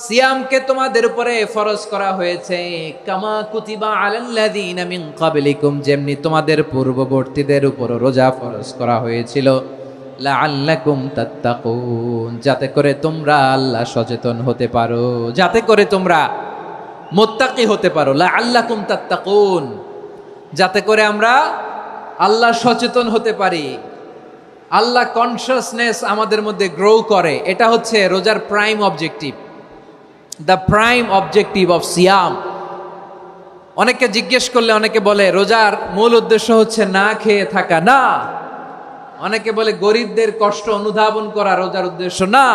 সিয়ামকে তোমাদের উপরে ফরজ করা হয়েছে, কামা কুতিবা আলাল্লাযীনা মিন ক্বাবলিকুম, যেমনি তোমাদের পূর্ববর্তীদের উপর রোজা ফরজ করা হয়েছিল, লাআল্লাকুম তাত্তাকুন, যাতে করে তোমরা আল্লাহ সচেতন হতে পারো, যাতে করে তোমরা মুত্তাকি হতে পারো। লাআল্লাকুম তাত্তাকুন, যাতে করে আমরা আল্লাহ সচেতন হতে পারি, আল্লাহ কনসিয়াসনেস আমাদের মধ্যে গ্রো করে। এটা হচ্ছে রোজার prime objective, the prime objective of সিয়াম। অনেকে জিজ্ঞেস করলে অনেকে বলে রোজার মূল উদ্দেশ্য হচ্ছে না খেয়ে থাকা। না। অনেকে বলে গরিবদের কষ্ট অনুধাবন করা রোজার উদ্দেশ্য। না।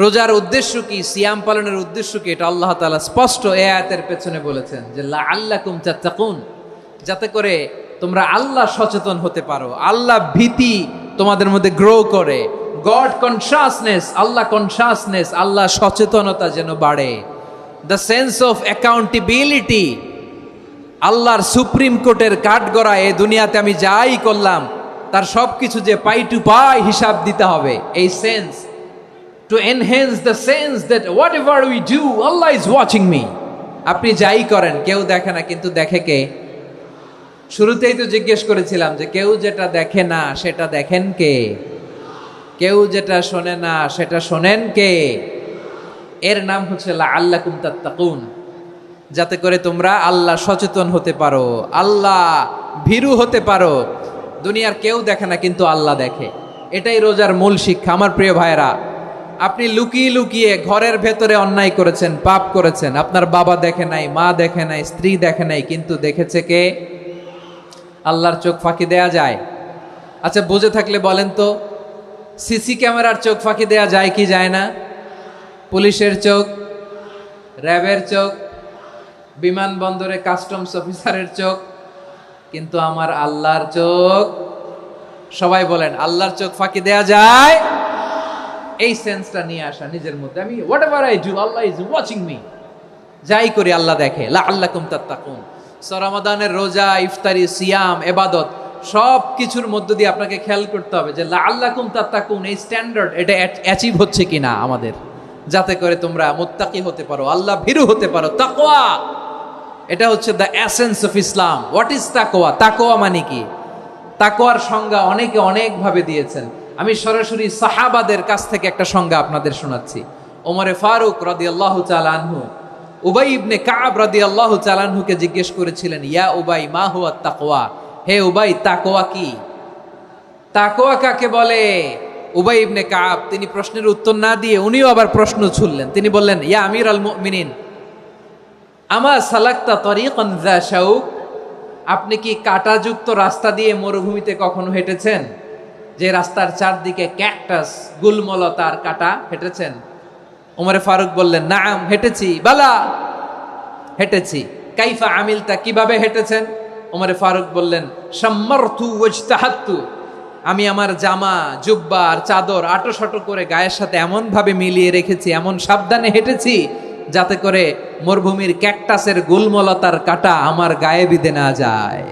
রোজার উদ্দেশ্য কি, সিয়াম পালনের উদ্দেশ্য কি, এটা আল্লাহ তাআলা স্পষ্ট এই আয়াতের পেছনে বলেছেন যে লাআল্লাকুম তাত্তাকুন, যাতে করে তোমরা আল্লাহ সচেতন হতে পারো, আল্লাহ ভীতি তোমাদের মধ্যে গ্রো করে, গড কনসিয়াসনেস, আল্লাহ কনসিয়াসনেস, আল্লাহ সচেতনতা যেন বাড়ে, দ্য সেন্স অফ অ্যাকাউন্টেবিলিটি। আল্লাহর সুপ্রিম কোর্টের কাঠগড়া এই দুনিয়াতে আমি যাই করলাম তার সবকিছু যে পাই টু পাই হিসাব দিতে হবে, এই sense, to enhance the sense that what ever we do Allah is watching me. আপনি যাই করেন কেউ দেখে না, কিন্তু দেখে কে? শুরুতেই তো জিজ্ঞেস করেছিলাম যে কেউ যেটা দেখে না সেটা দেখেন কে? কেউ যেটা শোনে না সেটা শোনেন কে? এর নাম হচ্ছে লাআল্লাকুম তাত্তাকুন, যাতে করে তোমরা আল্লাহ সচেতন হতে পারো, আল্লাহ ভীরু হতে পারো। দুনিয়ার কেউ দেখে না, কিন্তু আল্লাহ দেখে। এটাই রোজার মূল শিক্ষা। আমার প্রিয় ভাইরা, আপনি লুকিয়ে লুকিয়ে ঘরের ভেতরে অন্যায় করেছেন, পাপ করেছেন, আপনার বাবা দেখে নাই, মা দেখে নাই, স্ত্রী দেখে নাই, কিন্তু দেখেছে কে? আল্লাহর চোখ ফাঁকি দেয়া যায়? আচ্ছা বুঝে থাকলে বলেন তো, সিসি ক্যামেরার চোখ ফাঁকি দেয়া যায় কি যায় না? পুলিশের চোখ, র্যাবের চোখ, বিমানবন্দরে কাস্টমস অফিসারের চোখ, কিন্তু আমার আল্লাহর চোখ? সবাই বলেন আল্লাহর চোখ ফাঁকি দেয়া যায়? এই সেন্সটা নিয়ে আসা নিজের মধ্যে, আমি what ever I do Allah is watching me, যাই করি আল্লাহ দেখে। লাআল্লাকুম তাত্তাকুন। রমাদানের রোজা, ইফতারি, সিয়াম, ইবাদত সব কিছুর মধ্য দিয়ে আপনাকে খেয়াল করতে হবে যে লাআল্লাকুম তাত্তাকুন এই স্ট্যান্ডার্ড এটা অ্যাচিভ হচ্ছে কিনা আমাদের, যাতে করে তোমরা মুত্তাকি হতে পারো, আল্লাহ ভীরু হতে পারো। তাকওয়া, এটা হচ্ছে the essence of Islam. What is তাকওয়া? তাকওয়া মানে কি? তাকওয়ার সংজ্ঞা অনেকে অনেকভাবে দিয়েছেন। আমি সরাসরি সাহাবাদের কাছ থেকে একটা সংজ্ঞা আপনাদের শোনাচ্ছি। ওমরে ফারুক রাদিয়াল্লাহু তাআলা আনহু উবাই ইবনে কাব রাদিয়াল্লাহু তাআলা আনহুকে জিজ্ঞেস করেছিলেন, ইয়া উবাই মা হুয়া তাকওয়া, হে উবাই তাকওয়া কি? তাকওয়া কাকে বলে? উবাই ইবনে কাব তিনি প্রশ্নের উত্তর না দিয়ে উনিও আবার প্রশ্ন ছুড়লেন। তিনি বললেন, ইয়া আমিরাল মুমিনিন আমা সালাকতা তরিকান যা শাউক, আপনি কি কাঁটাযুক্ত রাস্তা দিয়ে মরুভূমিতে কখনো হেঁটেছেন? যে রাস্তার চারদিকে ক্যাকটাস, গুলমলতার কাঁটা, হেঁটেছেন? ওমরে ফারুক বললেন, নাম হেঁটেছি। বালা, হেঁটেছি। কাইফা আমিলতা, কিভাবে হেঁটেছেন? ওমরে ফারুক বললেন, শাম্মারতু ওয়াজতাহাতু, আমি আমার জামা, জুব্বা আর চাদর আটোসাটো করে গায়ের সাথে এমন ভাবে মিলিয়ে রেখেছি, এমন সাবধানে হেঁটেছি যাতে করে মরুভূমির ক্যাকটাসের গুলমলতার কাঁটা আমার গায়ে বিঁধে না যায়।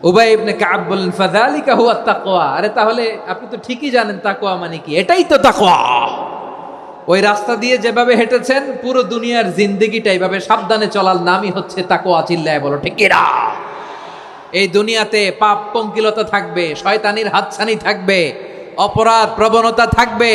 উবাই ইবনে কাব বললেন, ফাযালিকা হুয়া তাকওয়া। আরে তাহলে আপনি তো ঠিকই জানেন তাকওয়া মানে কি, এটাই তো তাকওয়া। ওই রাস্তা দিয়ে যেভাবে হেঁটেছেন পুরো দুনিয়ার জিন্দেগিটা এইভাবে সাবধানে চলার নামই হচ্ছে তাকওয়া। চিল্লায় বলো ঠিক কিনা? এই দুনিয়াতে পাপ পঙ্কিলতা থাকবে, শয়তানির হাতছানি থাকবে, অপরাধ প্রবণতা থাকবে,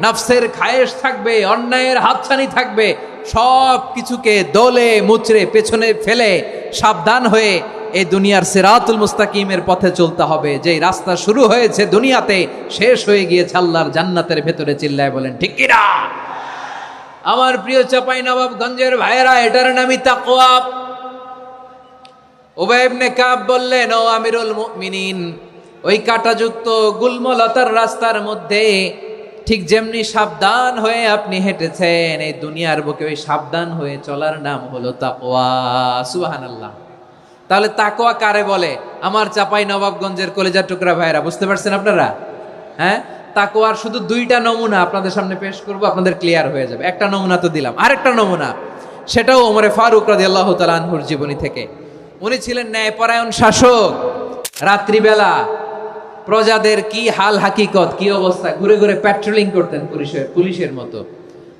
নফসের খায়েশ থাকবে, অন্যায়ের হাতছানি থাকবে, সব কিছুকে দোলে মুচড়ে পেছনে ফেলে সাবধান হয়ে এই দুনিয়ার সিরাতুল মুস্তাকিমের পথে চলতে হবে। যেই রাস্তা শুরু হয়েছে দুনিয়াতে, শেষ হয়ে গিয়েছে আল্লাহর জান্নাতের ভেতরে। চিল্লায় বলেন ঠিক কি না? আমার প্রিয় চাঁপাইনবাবগঞ্জের ভাইয়েরা, এটার নামই তাকওয়া। উবাই ইবনে কাব বললেন, ও আমিরুল মুমিনিন, ওই কাঁটাযুক্ত গুল্মলতার রাস্তার মধ্যে ঠিক যেমনি সাবধান হয়ে আপনি হেঁটেছেন, এই দুনিয়ার বুকে ওই সাবধান হয়ে চলার নাম হলো তাকওয়া। সুবহানাল্লাহ। তাহলে তাকওয়া কারে বলে? আমার চাঁপাইনবাবগঞ্জের কলেজার টুকরা ভাইয়েরা, বুঝতে পারছেন আপনারা? হ্যাঁ, তাকওয়ার শুধু দুইটা নমুনা আপনাদের সামনে পেশ করব, আপনাদের ক্লিয়ার হয়ে যাবে। একটা নমুনা তো দিলাম, আরেকটা নমুনা, সেটাও ওমরে ফারুক রাদিয়াল্লাহু তাআলা আনহুর জীবনী থেকে। উনি ছিলেন ন্যায়পরায়ণ শাসক। রাত্রিবেলা প্রজাদের কি হাল হাকিকত, কি অবস্থা, ঘুরে ঘুরে প্যাট্রোলিং করতেন পুলিশের মতো।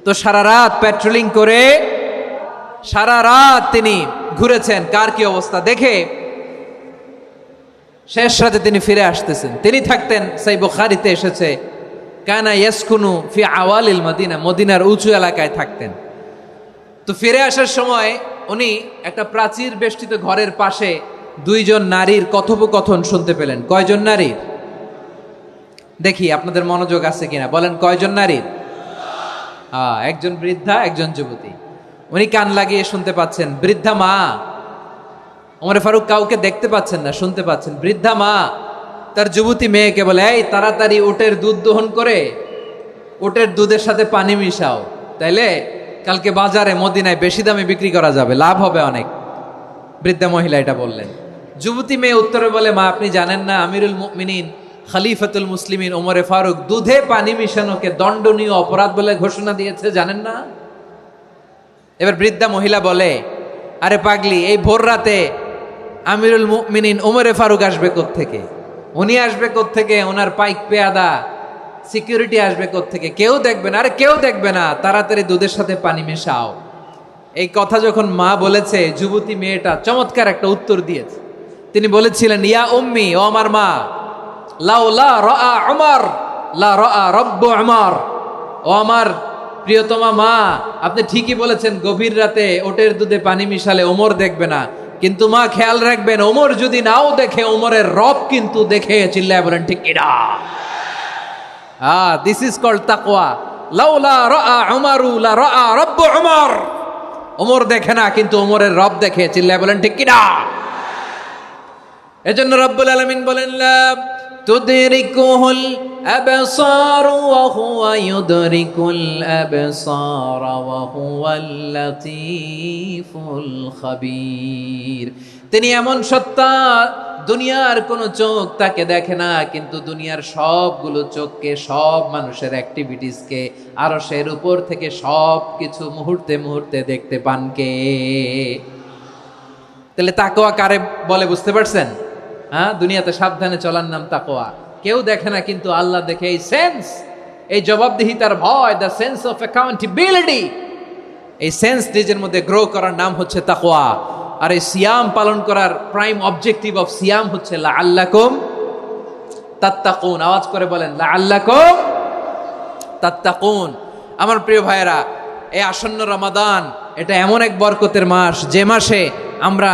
তো সারা রাত প্যাট্রোলিং করে সারা রাত তিনি ঘুরেছেন কার কি অবস্থা দেখে। শেষ রাতে তিনি ফিরে আসতেছেন। তিনি থাকতেন, সেই বুখারীতে এসেছে, কানা ইয়াসকুনু ফি আওয়ালিল মদিনা, মদিনার উঁচু এলাকায় থাকতেন। তো ফিরে আসার সময় উনি একটা প্রাচীর বেষ্টিত ঘরের পাশে দুইজন নারীর কথোপকথন শুনতে পেলেন। কয়জন নারীর? দেখি আপনাদের মনোযোগ আছে কিনা, বলেন কয়জন নারীর? একজন বৃদ্ধা, একজন যুবতী। উনি কান লাগিয়ে শুনতে পাচ্ছেন। বৃদ্ধা মা, ওমর ফারুক কাউকে দেখতে পাচ্ছেন না, শুনতে পাচ্ছেন। বৃদ্ধা মা তার যুবতী মেয়েকে বলে, এই তাড়াতাড়ি উটের দুধ দহন করে উটের দুধের সাথে পানি মিশাও, তাইলে কালকে বাজারে মদিনায় বেশি দামে বিক্রি করা যাবে, লাভ হবে অনেক। বৃদ্ধা মহিলা এটা বললেন। যুবতী মেয়ে উত্তরে বলে, মা আপনি জানেন না আমিরুল মুমিনিন খলিফাতুল মুসলিমিন ওমরে ফারুক দুধে পানি মিশানোকে দণ্ডনীয় অপরাধ বলে ঘোষণা দিয়েছে, জানেন না? এবার বৃদ্ধা মহিলা বলে, আরে পাগলি, এই ভোর রাতে আমিরুল মুমিনিন ওমরে ফারুক আসবে কোত্থেকে? উনি আসবে কোত্থেকে? ওনার পাইক পেয়াদা সিকিউরিটি আসবে কোত্থেকে? কেউ দেখবে না। আরে কেউ দেখবে না, তাড়াতাড়ি দুধের সাথে পানি মেশাও। এই কথা যখন মা বলেছে, যুবতী মেয়েটা চমৎকার একটা উত্তর দিয়েছে। তিনি বলেছিলেন, ইয়া উম্মি, ও আমার মা, লাউলা রাআ উমর লা রাআ রব্বু উমর। ও আমার প্রিয়তমা মা, আপনি ঠিকই বলেছেন, গভীর রাতে ওটের দুধে পানি মিশালে ওমর দেখবে না, কিন্তু মা খেয়াল রাখবেন, ওমর যদি নাও দেখে, ওমরের রব কিন্তু দেখে। চিল্লায় বলেন ঠিক কিনা? দিস ইজ কল্ড তাকওয়া। লাউলা রাআ উমরু লা রাআ রব্বু উমর। ওমর দেখে না, কিন্তু ওমরের রব দেখে। চিল্লায় বলেন ঠিক কিনা? এজন্য রব্বুল আলামিন বলেন, লা তুদরিকুহুল আবসার ওয়া হুয়া ইউদরিকুল আবসার ওয়া হুয়াল লাতীফুল খাবীর। তিনি এমন সত্তা, দুনিয়ার কোনো চোখ তাকে দেখে না, কিন্তু দুনিয়ার সবগুলো চোখকে, সব মানুষের অ্যাক্টিভিটিসকে আরশের উপর থেকে সব কিছু মুহূর্তে মুহূর্তে দেখতে পান কে? তাহলে তাকওয়া কারে বলে, বুঝতে পারছেন? হ্যাঁ, দুনিয়াতে সাবধানে চলার নাম তাকওয়া। কেউ দেখে না, কিন্তু আল্লাহ দেখে। এই সেন্স, এই জবাবদিহিতার ভয়, দ্য সেন্স অফ অ্যাকাউন্টেবিলিটি, এই সেন্স নিজের মধ্যে গ্রো করার নাম হচ্ছে তাকওয়া। আর এই সিয়াম পালন করার প্রাইম অবজেক্টিভ অফ সিয়াম হচ্ছে লাআল্লাকুম তাত্তাকুন। আওয়াজ করে বলেন, লাআল্লাকুম তাত্তাকুন। আমার প্রিয় ভাইয়েরা, এই আসন্ন রমাদান, এটা এমন এক বরকতের মাস, যে মাসে আমরা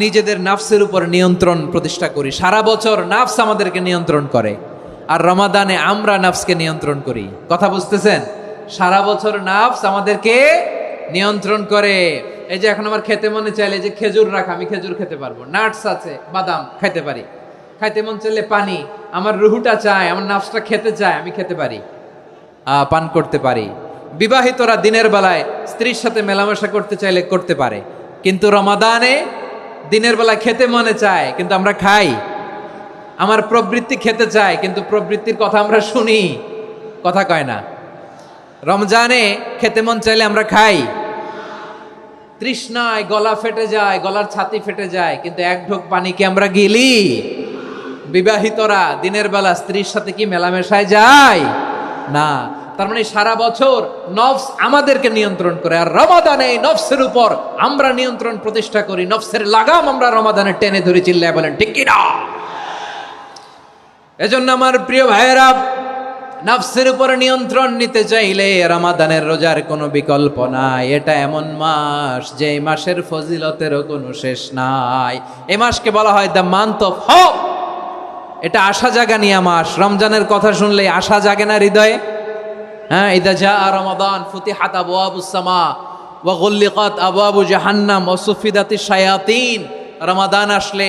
নিজেদের নাফসের উপর নিয়ন্ত্রণ প্রতিষ্ঠা করি। সারা বছর নাফস আমাদেরকে নিয়ন্ত্রণ করে, আর রমাদানে আমরা নাফসকে নিয়ন্ত্রণ করি। কথা বুঝতেছেন? সারা বছর নাফস আমাদেরকে নিয়ন্ত্রণ করে। এই যে এখন আমার খেতে মনে চাইলে, যে খেজুর রাখা, আমি খেজুর খেতে পারবো, নাটস আছে, বাদাম খাইতে পারি। খাইতে মন চাইলে পানি, আমার রুহুটা চায়, আমার নাফসটা খেতে চায়, আমি খেতে পারি, পান করতে পারি। বিবাহিতরা দিনের বেলায় স্ত্রীর সাথে মেলামেশা করতে চাইলে করতে পারে, কিন্তু রমাদানে দিনের বেলা খেতে মনে চায়, কিন্তু আমরা খাই। আমার প্রবৃত্তি খেতে চায়, কিন্তু প্রবৃত্তির কথা আমরা শুনি, কথা কয় না। রমজানে খেতে মন চাইলে আমরা খাই, তৃষ্ণায় গলা ফেটে যায়, গলার ছাতি ফেটে যায়, কিন্তু এক ঢোক পানি কি আমরা গিলি? বিবাহিতরা দিনের বেলা স্ত্রীর সাথে কি মেলামেশায় যায় না। তার মানে সারা বছর নফস আমাদেরকে নিয়ন্ত্রণ করে, আর রমাদানে নফসের উপর আমরা নিয়ন্ত্রণ প্রতিষ্ঠা করি। নফসের লাগাম আমরা রমাদানে টেনে ধরে। চিল্লায় বলেন ঠিক কিনা? এজন্য আমার প্রিয় ভাইয়েরা, নফসের উপর নিয়ন্ত্রণ নিতে চাইলে রমাদানের রোজার কোনো বিকল্প নাই। এটা এমন মাস যে এই মাসের ফজিলতেরও কোনো শেষ নাই। এই মাসকে বলা হয় দ্য মান্থ অফ হোপ। এটা আশা জাগানিয়া মাস। রমজানের কথা শুনলে আশা জাগে না হৃদয়ে? হ্যাঁ, ইদা জা রমাদান ফুতিহাত আবওয়াবুস সামা ওয়া গুল্লিকাত আবওয়াবু জাহান্নাম ওয়া সুফিদাতিশ শায়াতিন। রমাদান আসলে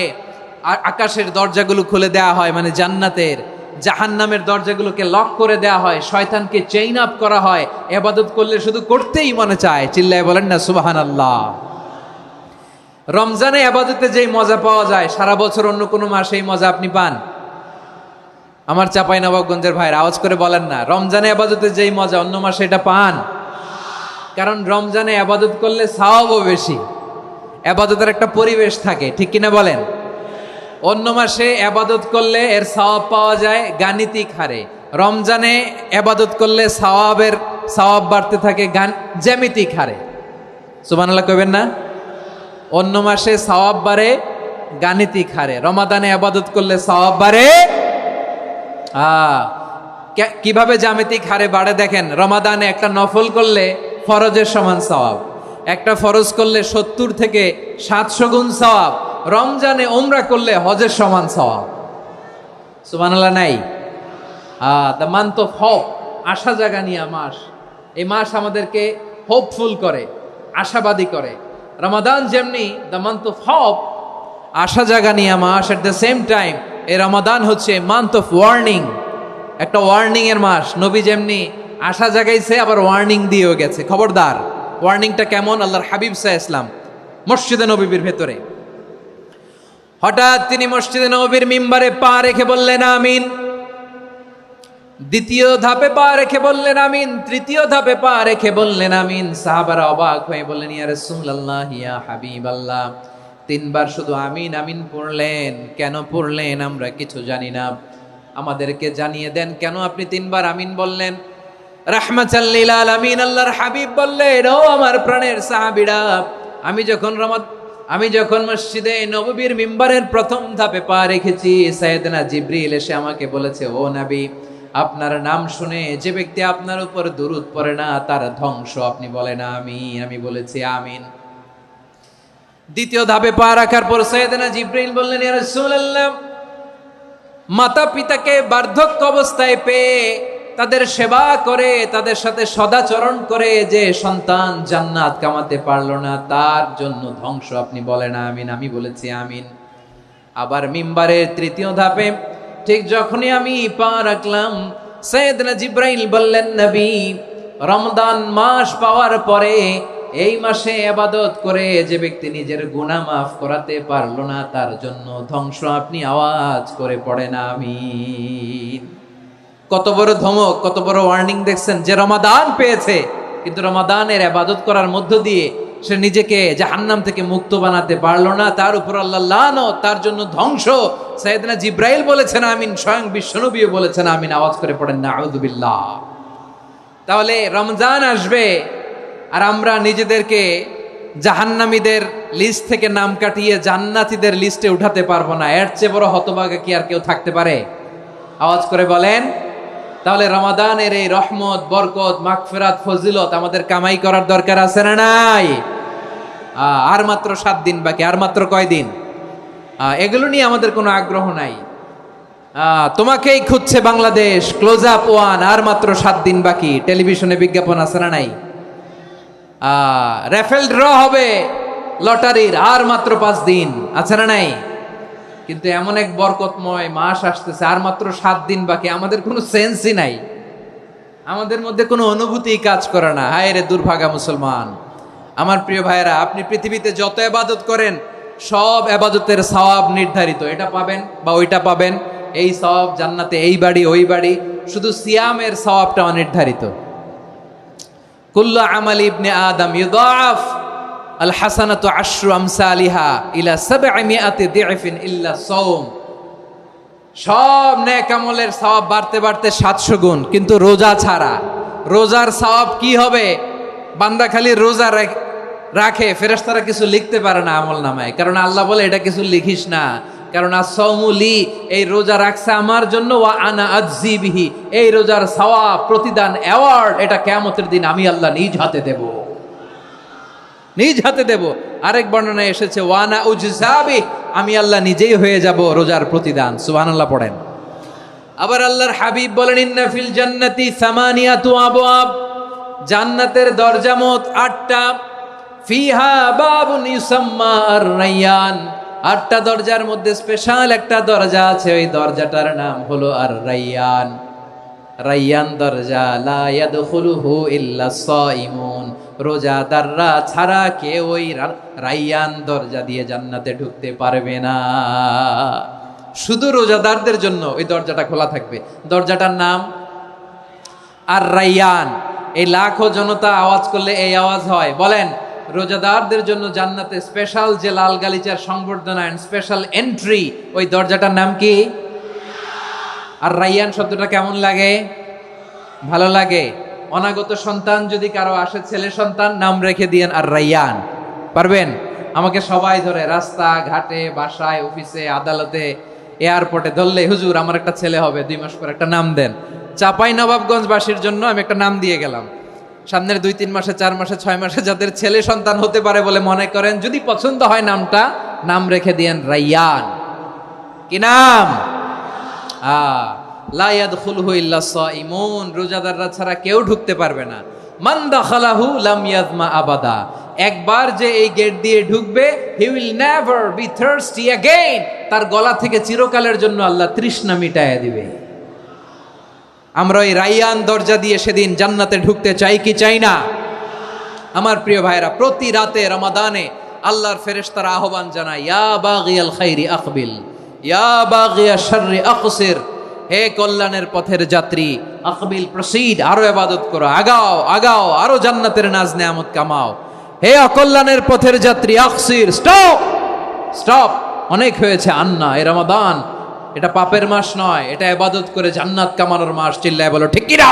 আকাশের দরজাগুলো খুলে দেয়া হয়, মানে জান্নাতের। জাহান্নামের দরজাগুলোকে লক করে দেয়া হয়, শয়তানকে চেইন আপ করা হয়। ইবাদত করলে শুধু করতেই মনে চায়। চিল্লায় বলেন না সুবহানাল্লাহ। রমজানে ইবাদতে যেই মজা পাওয়া যায় সারা বছর অন্য কোনো মাসে এই মজা আপনি পান? আমার চাঁপাইনবাবগঞ্জের ভাইরা আওয়াজ করে বলেন না, রমজানে ইবাদতে যেই মজা অন্য মাসে এটা পান? কারণ রমজানে ইবাদত করলে সওয়াবও বেশি, ইবাদতের একটা পরিবেশ থাকে, ঠিক কিনা বলেন? অন্য মাসে ইবাদত করলে এর সওয়াব পাওয়া যায় গাণিতিক হারে, রমজানে ইবাদত করলে সওয়াব বাড়তে থাকে জ্যামিতিক হারে। সুবহানাল্লাহ কইবেন না? অন্য মাসে সওয়াব বাড়ে গাণিতিক হারে, রমাদানে ইবাদত করলে সওয়াব বাড়ে কিভাবে জ্যামিতিক হারে বাড়ে দেখেন। রমাদানে একটা নফল করলে ফরজের সমান সওয়াব, একটা ফরজ করলে 70 থেকে 700 গুণ সওয়াব, রমজানে উমরা করলে হজের সমান সওয়াব। সুবহানাল্লাহ নাই? দ্য মান্থ অফ হোপ, আশা জাগানিয়া মাস। এই মাস আমাদেরকে হোপফুল করে, আশাবাদী করে। রমাদান যেমনি দ্য মান্থ অফ হোপ, আশা জাগানিয়া মাস, এট দ্য সেম টাইম এই রমাদান হচ্ছে মান্থ অফ ওয়ার্নিং, একটা ওয়ার্নিং এর মাস। নবী যেমনি আশা জাগাইছে আবার ওয়ার্নিং দিয়েও গেছে, খবরদার। ওয়ার্নিংটা কেমন? আল্লাহর হাবিব সাল্লাল্লাহু আলাইহি ওয়াসাল্লাম মসজিদে নববীর ভেতরে, হঠাৎ তিনি মসজিদে নববীর মিম্বারে পা রেখে বললেন আমিন। দ্বিতীয় ধাপে পা রেখে বললেন আমিন, তৃতীয় ধাপে পা রেখে বললেন আমিন। সাহাবারা অবাক হয়ে বললেন ইয়া রাসূলুল্লাহ, ইয়া হাবিবাল্লাহ, 3 বার শুধু আমিন আমিন পড়লেন, কেন পড়লেন আমরা কিছু জানি না, আমাদেরকে জানিয়ে দেন কেন আপনি 3 বার আমিন বললেন। রাহমাতাল লিল আলামিন আল্লাহর হাবিব বললেন, ও আমার প্রাণের সাহাবীরা, আমি যখন মসজিদে নববীর মিম্বারের প্রথম ধাপে পা রেখেছি, সাইয়েদনা জিবরিল এসে আমাকে বলেছে, ও নবী, আপনার নাম শুনে যে ব্যক্তি আপনার উপর দুরূদ পড়ে না তার ধ্বংস। আপনি বলেন আমিন। আমি বলেছি আমিন। দ্বিতীয় ধাপে পা রাখার পর সাইয়েদনা জিবরিল বললেন, ইয়া রাসূলুল্লাহ, মাতা পিতাকে বার্ধক্য অবস্থায় পেয়ে তাদের সেবা করে, তাদের সাথে সদাচরণ করে যে সন্তান জান্নাত কামাতে পারলো না তার জন্য ধ্বংস। আপনি বলেন আমিন। আমি বলেছি আমিন। আবার মিম্বারের তৃতীয় ধাপে ঠিক যখনই আমি পা রাখলাম, সাইয়েদনা জিবরাইল বললেন, নবী, রমজান মাস পাওয়ার পরে এই মাসে ইবাদত করে যে ব্যক্তি নিজের গুনাহ মাফ করাতে পারলো না তার জন্য ধ্বংস। আপনি আওয়াজ করে পড়েন আমিন। কত বড় ধমক, কত বড় ওয়ার্নিং দেখছেন। যে রমাদান পেয়েছে কিন্তু রমাদানের ইবাদত করার মধ্য দিয়ে সে নিজেকে জাহান্নাম থেকে মুক্ত বানাতে পারলো না, তার উপর আল্লাহ লানত, তার জন্য ধ্বংস। সাইয়েদনা জিবরাইল বলেছেন আমিন, স্বয়ং বিশ্বনবীও বলেছেন আমিন। আওয়াজ করে পড়েন নাউযু বিল্লাহ। তাহলে রমজান আসবে আর আমরা নিজেদেরকে জাহান্নামীদের লিস্ট থেকে নাম কাটিয়ে জান্নাতীদের লিস্টে উঠাতে পারবো না। এর চেয়ে বড় হতভাগা কি আর কেউ থাকতে পারে? আওয়াজ করে বলেন। তাহলে রমাদানের এই রহমত, বরকত, মাগফিরাত, ফজিলত আমাদের কামাই করার দরকার আছে না নাই? আর মাত্র 7 দিন বাকি। আর মাত্র কয় দিন? এগুলো নিয়ে আমাদের কোনো আগ্রহ নাই। তোমাকেই খুঁজছে বাংলাদেশ, ক্লোজ আপ 1, আর মাত্র 7 দিন বাকি। টেলিভিশনে বিজ্ঞাপন আছে না নাই? রেফেল ড্র হবে লটারির, আর মাত্র 5 দিন আছে না নাই? কিন্তু এমন এক বরকতময় মাস আসতেছে, আর মাত্র 7 দিন বাকি। আমাদের কোনো সেন্সই নাই, আমাদের মধ্যে কোনো অনুভূতি কাজ করে না। হায় রে দুর্ভাগা মুসলমান। আমার প্রিয় ভাইয়েরা, আপনি পৃথিবীতে যত ইবাদত করেন সব ইবাদতের সওয়াব নির্ধারিত। এটা পাবেন বা ওইটা পাবেন, এই সওয়াব জান্নাতে, এই বাড়ি ওই বাড়ি। শুধু সিয়ামের সওয়াবটা অনির্ধারিত। কুল্লু আমালি ইবনে আদম ইউদাআফ আল হাসানাতু আশরু আমসালিহা ইলা 700 দি'ফিন ইল্লা সাওম। সব নেক আমলের সওয়াব বাড়তে বাড়তে 700 গুণ, কিন্তু রোজা ছাড়া। রোজার সওয়াব কি হবে? বান্দা খালি রোজা রাখে, ফেরেশতারা কিছু লিখতে পারে না আমল নামায়, কারণ আল্লাহ বলে এটা কিছু লিখিস না, কারণ আসসাউমুলি, এই রোজা রাখছে আমার জন্য, ওয়া আনা আজজি বিহি, এই রোজার সওয়াব, প্রতিদান, অ্যাওয়ার্ড এটা কিয়ামতের দিন আমি আল্লাহ নিজ হাতে দেব, নিজ হাতে দেব। আরেক বর্ণনায় এসেছে ওয়ানা উজজাবি, আমি আল্লাহ নিজেই হয়ে যাব রোজার প্রতিদান। সুবহানাল্লাহ পড়েন। আবার আল্লাহর হাবিব বলেন ইন্না ফিল জান্নাতি সামানিয়াতু আবওয়াব, জান্নাতের দরজা মোট 8টা, ফিহা বাবুন ইউসাম্মা আর-রায়্যান, 8টা দরজার মধ্যে স্পেশাল একটা দরজা আছে, ওই দরজাটার নাম হলো আর-রায়্যান। রায়্যান দরজা, লা ইয়াদখুলুহু ইল্লা সাইমুন, রোজাদাররা ছাড়া কেউ ওই রায়্যান দরজা দিয়ে জান্নাতে ঢুকতে পারবে না। শুধু রোজাদারদের জন্য ওই দরজাটা খোলা থাকবে। দরজাটার নাম আর-রায়্যান। এই লাখো জনতা আওয়াজ করলে এই আওয়াজ হয়, বলেন রোজাদারদের জন্য জান্নাতে স্পেশাল যে লাল গালিচার সংবর্ধনা এন্ড স্পেশাল এন্ট্রি, ওই দরজাটার নাম কি? আর-রায়্যান শব্দটা কেমন লাগে? ভালো লাগে। অনাগত সন্তান যদি কারো আসে, ছেলে সন্তান, নাম রেখে দিয়েন আর-রায়্যান। পারবেন? আমাকে সবাই ধরে রাস্তা ঘাটে, বাসায়, অফিসে, আদালতে, এয়ারপোর্টে ধরলে, হুজুর আমার একটা ছেলে হবে 2 মাস পর, একটা নাম দেন। চাপাই নবাবগঞ্জবাসীর জন্য আমি একটা নাম দিয়ে গেলাম। সামনের 2-3 মাসে, 4 মাসে, 6 মাসে যাদের ছেলে সন্তান হতে পারে বলে মনে করেন, যদি পছন্দ হয় নামটা, নাম রেখে দিয়েন রায়্যান। কি নাম? লা ইয়াদখুলুহু ইল্লা সাইমুন, রোজাদাররা ছাড়া কেউ ঢুকতে পারবে না। মান দাখালাহু লাম ইয়াজমা আবাদা, একবার যে এই গেট দিয়ে ঢুকবে, he will never be thirsty again, তার গলা থেকে চিরকালের জন্য আল্লাহ তৃষ্ণা মিটায়া দিবে। আমরা ওই রায়্যান দরজা দিয়ে সেদিন জান্নাতে ঢুকতে চাই কি চাই না? আমার প্রিয় ভাইরা, প্রতি রাতে রমাদানে আল্লাহর ফেরেশতারা আহ্বান জানায়, ইয়া বাগিয়াল খাইরি আকবিল, ইয়া বাগিয়াশ শাররি আকসির, হে কল্যাণের পথের যাত্রী, আকবিল প্রসিড, আরো ইবাদত করো, আগাও আগাও, আরো জান্নাতের নাজ নেয়ামত কামাও। হে অকল্যাণের পথের যাত্রী, আকসির, স্টপ স্টপ, অনেক হয়েছে। আন্না, এ রমাদান এটা পাপের মাস নয়, এটা ইবাদত করে জান্নাত কামানোর মাস। চিল্লায় বলো ঠিক কিনা?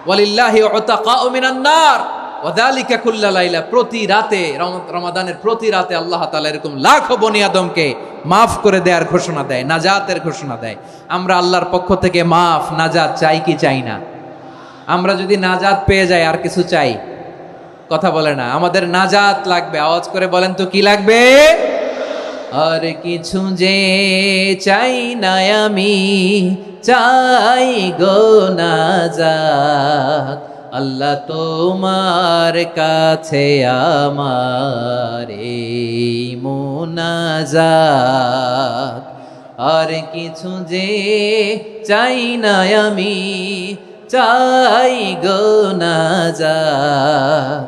ওয়ালিল্লাহি উতাকাউ মিনান নার ওয়া যালিকা কুল্লা লাইলা, প্রতি রাতে, রমাদানের প্রতি রাতে আল্লাহ তাআলা এরকম লাখো বনি আদমকে মাফ করে দেওয়ার ঘোষণা দেয়, নাজাতের ঘোষণা দেয়। আমরা আল্লাহর পক্ষ থেকে মাফ, নাজাত চাই কি চাই না? আমরা যদি নাজাত পেয়ে যাই আর কিছু চাই? কথা বলে না। আমাদের নাজাত লাগবে। আওয়াজ করে বলেন তো কি লাগবে? আর কিছু যে চাই না আমি, চাই গো নাজাত, আল্লাহ তোমার কাছে আমার এই মুনাজাত। আর কিছু যে চাই না আমি, চাই গো নাজাত,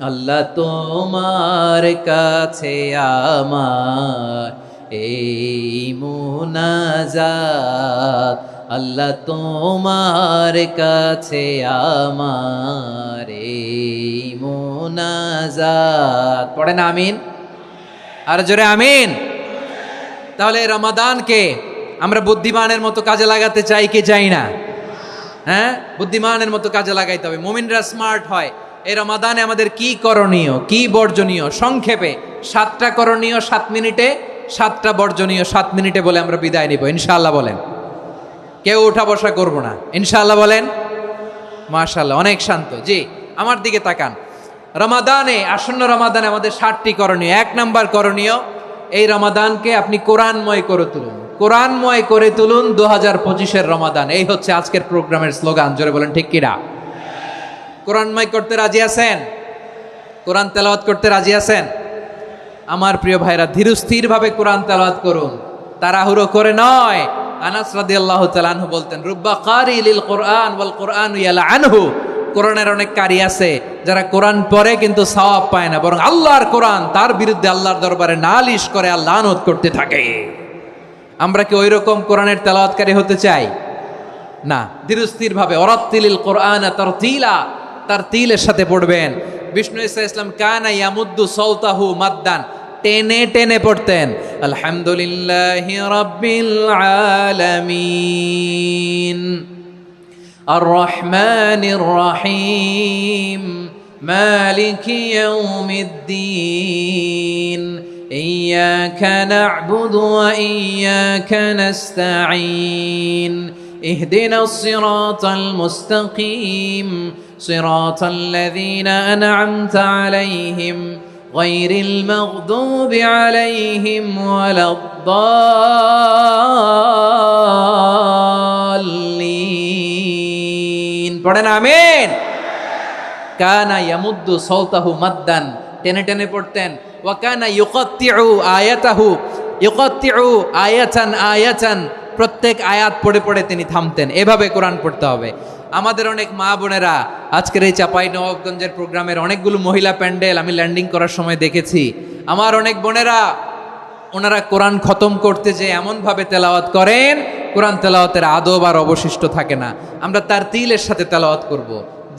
আল্লাহ তোমার কাছে আমার এই মুনাজাত, আল্লাহ তোমার কাছে আমার এই মুনাজাত। পড়েন আমিন, আর জোরে আমিন। তাহলে রমাদানকে আমরা বুদ্ধিমানের মতো কাজে লাগাতে চাই কি চাই না? হ্যাঁ, বুদ্ধিমানের মতো কাজে লাগাইতে হবে। মুমিনরা স্মার্ট হয়। এই রমাদানে আমাদের কি করণীয়, কি বর্জনীয়? সংক্ষেপে 7টা করণীয় 7 মিনিটে, 7টা বর্জনীয় 7 মিনিটে বলে আমরা বিদায় নিব ইনশাআল্লাহ। বলেন, কেউ উঠা বসা করব না ইনশাআল্লাহ। বলেন মাশাআল্লাহ, অনেক শান্ত। জি, আমার দিকে তাকান। রমাদানে, আসন্ন রমাদানে আমাদের 7টি করণীয়। 1 নাম্বার করণীয়, এই রমাদানকে আপনি কোরআনময় করে তুলুন। কোরআনময় করে তুলুন 2025-এর রমাদান। এই হচ্ছে আজকের প্রোগ্রামের স্লোগান। জোরে বলেন ঠিক কিনা? কোরআনময় করতে রাজি আছেন? কোরআন তেলাওয়াত করতে রাজি আছেন? আমার প্রিয় ভাইরা, ধীরস্থির ভাবে কোরআন তেলাওয়াত করুন, তাড়াহুড়ো করে নয়। আনাস রাদিয়াল্লাহু তাআলা আনহু বলতেন, রুব্বা কারি লিল কোরআন ওয়াল কোরআনু ইয়ালআনহু, কোরআনের অনেক কারি আছে যারা কোরআন পড়ে কিন্তু সওয়াব পায় না, বরং আল্লাহর কোরআন তার বিরুদ্ধে আল্লাহর দরবারে নালিশ করে আর লানত করতে থাকে। আমরা কি ওইরকম কোরআনের তেলাওয়াতকারী হতে চাই? না। ধীরস্থির ভাবে, ওয়ারাত্তিলিল কোরআন তারতিলা, তার তিলের সাথে পড়বেন। বিষ্ণু ঈসা ইসলাম কানা ইয়ামুদ্দু সাওতাহু মাদ্দান, টেনে টেনে পড়তেন। আলহামদুলিল্লাহি রাব্বিল আলামিন আর রহমানির রহিম মালিকি ইয়াউমিদ্দিন إياك نعبد وإياك نستعين اهدنا الصراط المستقيم صراط الذين أنعمت عليهم غير المغضوب عليهم ولا الضالين পড়েন আমিন কানা ইয়ামুদ্দু সাওতাহু মাদ্দান টেনে টেনে পড়তেন ওয়া কানা ইউকাত্তিউ আয়াতান প্রত্যেক আয়াত পড়ে পড়ে তিনি থামতেন। এভাবে কোরআন পড়তে হবে। আমাদের অনেক মা বোনেরা আজকের এই চাঁপাইনবাবগঞ্জের প্রোগ্রামের অনেকগুলো মহিলা প্যান্ডেল আমি ল্যান্ডিং করার সময় দেখেছি। আমার অনেক বোনেরা ওনারা কোরআন খতম করতে যে এমনভাবে তেলাওয়াত করেন, কোরআন তেলাওয়াতের আদব আর অবশিষ্ট থাকে না। আমরা তার তিলের সাথে তেলাওয়াত করব,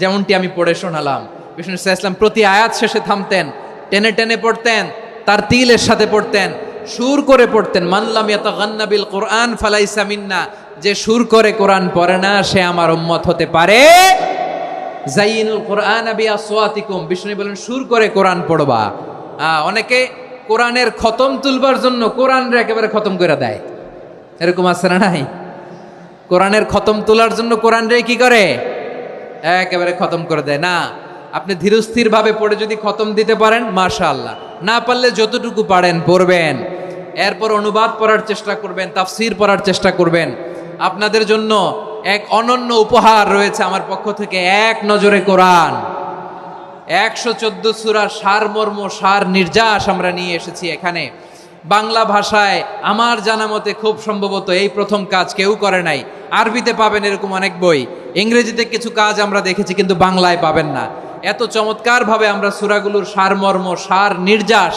যেমনটি আমি পড়ে শোনালাম। বিষ্ণু ইসলাম প্রতি আয়াত শেষে থামতেন, টেনে টেনে পড়তেন, তার তিলের সাথে পড়তেন, সুর করে পড়তেন। মানলাম ইয়াতাগান্না বিল কোরআন ফালাইসা মিন্না, যে সুর করে কোরআন পড়ে না সে আমার উম্মত হতে পারে। জাইনুল কোরআন বিআসওয়াতিকুম, বিষ্ণু বলেন সুর করে কোরআন পড়বা। অনেকে কোরআনের খতম তুলবার জন্য কোরআনরে একেবারে খতম করে দেয়, এরকম আছে না নাই? কোরআনের খতম তোলার জন্য কোরআনরে কি করে? একেবারে খতম করে দেয় না। আপনি ধীরস্থির ভাবে পড়ে যদি খতম দিতে পারেন মাশাআল্লাহ, না পারলে যতটুকু পারেন পড়বেন, এরপর অনুবাদ পড়ার চেষ্টা করবেন, তাফসির পড়ার চেষ্টা করবেন। আপনাদের জন্য এক অনন্য উপহার রয়েছে আমার পক্ষ থেকে, এক নজরে কোরআন 114 সূরার সারমর্ম সার নির্যাস আমরা নিয়ে এসেছি এখানে। বাংলা ভাষায় আমার জানা মতে খুব সম্ভবত এই প্রথম কাজ কেউ করে নাই। আরবিতে পাবেন এরকম অনেক বই, ইংরেজিতে কিছু কাজ আমরা দেখেছি, কিন্তু বাংলায় পাবেন না। এত চমৎকারভাবে আমরা সূরাগুলোর সারমর্ম সার নির্যাস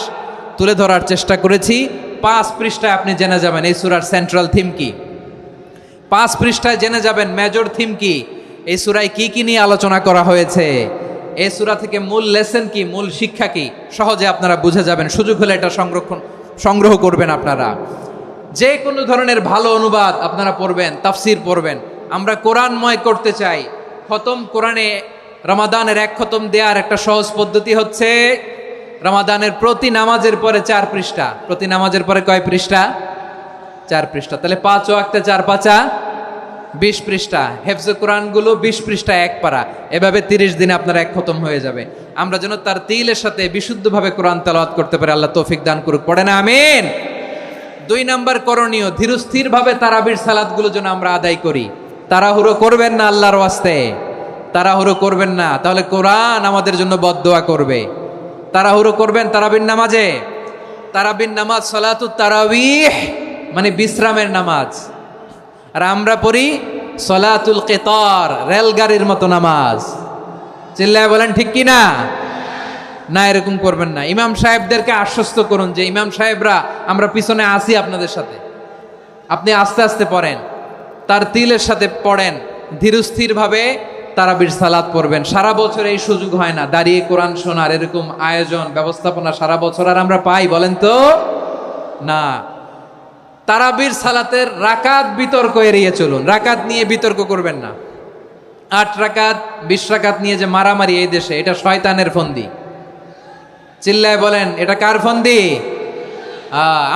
তুলে ধরার চেষ্টা করেছি। 5 পৃষ্ঠায় আপনি জেনে যাবেন এই সূরার সেন্ট্রাল থিম কি, 5 পৃষ্ঠায় জেনে যাবেন মেজর থিম কি, এই সূরায় কি কি নিয়ে আলোচনা করা হয়েছে, এই সূরা থেকে মূল লেসন কি, মূল শিক্ষা কি, সহজে আপনারা বুঝে যাবেন। সুযোগ হলে এটা সংগ্রহ করবেন। আপনারা যে কোনো ধরনের ভালো অনুবাদ আপনারা পড়বেন, তাফসির পড়বেন। আমরা কোরআনময় করতে চাই। খতম কোরআনে রমাদানের 1 খতম দেওয়ার একটা সহজ পদ্ধতি হচ্ছে রমাদানের প্রতি নামাজের পরে 4 পৃষ্ঠা, প্রতি নামাজের পরে কয় পৃষ্ঠা? 4 পৃষ্ঠা। তাহলে 5 ওয়াক্তে 4 পাঁচা 20 পৃষ্ঠা। হেফজে কোরআনগুলো 20 পৃষ্ঠা 1 পারা, এভাবে 30 দিনে আপনার 1 খতম হয়ে যাবে। আমরা যেন তার তিলের সাথে বিশুদ্ধভাবে কোরআন তেলাওয়াত করতে পারি, আল্লাহ তৌফিক দান করুক। পড়ে না আমিন। 2 নাম্বার করণীয়, ধীরস্থির ভাবে তারাবির সালাতগুলো যেন আমরা আদায় করি। তাড়াহুড়ো করবেন না আল্লাহর ওয়াস্তে, তাড়াহুড়ো করবেন না, তাহলে কোরআন আমাদের জন্য বদদোয়া করবে। তাড়াহুড়ো করবেন তারাবির নামাজে। তারাবির নামাজ সালাতুত তারাবিহ মানে বিশ্রামের নামাজ, আর আমরা পড়ি সলাতুল কিতার, রেলগাড়ির মতো নামাজ। চিল্লায় বলেন ঠিক কি না? না, এরকম করবেন না। ইমাম সাহেবদেরকে আশ্বস্ত করুন যে ইমাম সাহেবরা আমরা পিছনে আসি আপনাদের সাথে, আপনি আস্তে আস্তে পড়েন, তার তিলের সাথে পড়েন, ধীরস্থির ভাবে তারাবির সালাত পড়বেন। সারা বছর এই সুযোগ হয় না দাঁড়িয়ে কোরআন শোনার, এরকম আয়োজন ব্যবস্থাপনা সারা বছর আর আমরা পাই বলেন তো? না। তারাবির সালাতের রাকাত বিতর্ক এড়িয়ে চলুন, রাকাত নিয়ে বিতর্ক করবেন না। 8 রাকাত 20 রাকাত নিয়ে যে মারামারি এই দেশে, এটা শয়তানের ফন্দি। চিল্লায় বলেন এটা কার ফন্দি?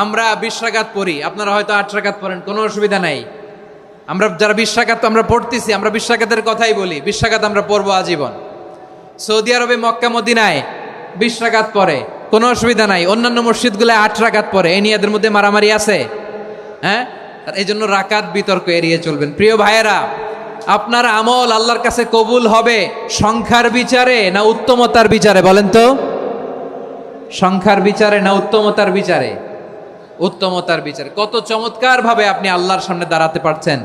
আমরা 20 রাকাত পড়ি, আপনারা হয়তো 8 রাকাত পড়েন, কোনো অসুবিধা নাই। আমরা যারা 20 রাকাত আমরা পড়তেছি, আমরা 20 রাকাতের কথাই বলি, 20 রাকাত আমরা পড়বো আজীবন। সৌদি আরবে মক্কা মদিনায় 20 রাকাত পড়ে, কোনো অসুবিধা নাই। অন্যান্য মসজিদগুলো 8 রাকাত পড়ে, এই নিয়ে এদের মধ্যে মারামারি আছে? হ্যাঁ, এই জন্য রাকাত বিতর্ক এড়িয়ে চলবেন। প্রিয় ভাইয়েরা, আপনার আমল আল্লাহর কাছে কবুল হবে সংখ্যার বিচারে না উত্তমতার বিচারে বলেন তো? সংখ্যার বিচারে না উত্তমতার বিচারে? উত্তমতার বিচারে। কত চমৎকার ভাবে আপনি আল্লাহর সামনে দাঁড়াতে পারছেন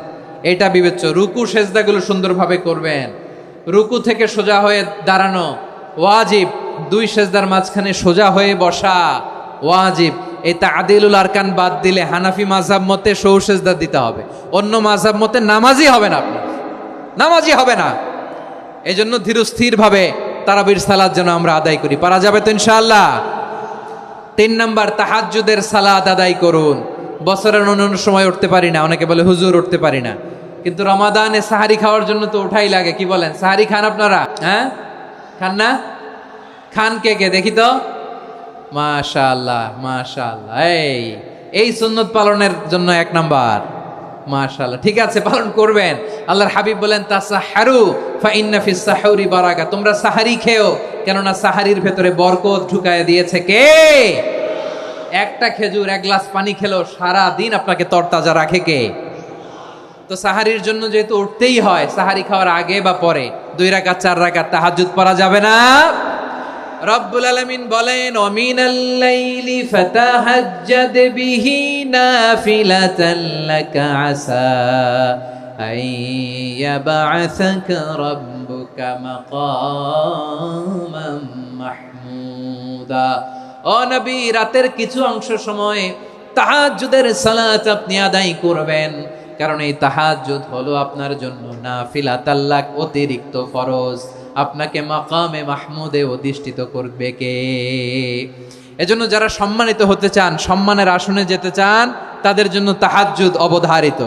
এটা বিবেচ্য। রুকু সেজদাগুলো সুন্দরভাবে করবেন, রুকু থেকে সোজা হয়ে দাঁড়ানো ওয়াজিব, 2 সেজদার মাঝখানে সোজা হয়ে বসা ওয়াজিব। এই তাদিলুল আরকান বাদ দিলে হানাফি মাযহাব মতে সৌ সেজদা দিতে হবে, অন্য মাযহাব মতে নামাজই হবে না, আপনার নামাজই হবে না। এই জন্য ধীরস্থির ভাবে তারাবির সালাত যেন আমরা আদায় করি। পারা যাবে তো ইনশাআল্লাহ? 3 নাম্বার, তাহাজ্জুদের সালাত আদায় করুন। বছরের অন্যান্য সময় উঠতে পারি না, অনেকে বলে হুজুর উঠতে পারি না, কিন্তু রমাদানে সাহারি খাওয়ার জন্য তো ওঠাই লাগে। কি বলেন, সাহারি খান আপনারা? হ্যাঁ, খান না? খান কে কে দেখি তো? মাশাআল্লাহ মাশাআল্লাহ। এই সুন্নত পালনের জন্য 1 নাম্বার। মাশাআল্লাহ, ঠিক আছে, পালন করবেন। আল্লাহর হাবিব বলেন তাসাহারু ফা ইন্না ফিস সাহুরি বারাকা, তোমরা সাহারি খেও, কেননা সাহারির ভেতরে বরকত ঢুকায় দিয়েছে কে? একটা খেজুর, 1 গ্লাস পানি খেলেও সারা দিন আপনাকে তরতাজা রাখে কে? তো সাহারির জন্য যেহেতু উঠতেই হয়, সাহারি খাওয়ার আগে বা পরে 2 রাকাত 4 রাকাত তাহাজ্জুদ পড়া যাবে না? রব্বুল আলামিন বলেন ওয়ামিনাল লাইলি ফাতাহাজ্জাদ বিহি নাফিলাতান লাকা আসা আইয়াবআসাকা রাব্বুকা মাকামান মাহমুদা। ও নবী, রাতের কিছু অংশ সময় তাহাজ্জুদের সালাত আপনি আদায় করবেন, কারণ এই তাহাজ্জুদ হলো আপনার জন্য নাফিলাতাল লাক, অতিরিক্ত ফরজ। আপনাকে মাকামে মাহমুদে অধিষ্ঠিত করবে কে? এজন্য যারা সম্মানিত হতে চান, সম্মানের আসনে যেতে চান, তাদের জন্য তাহাজ্জুদ অবধারিত।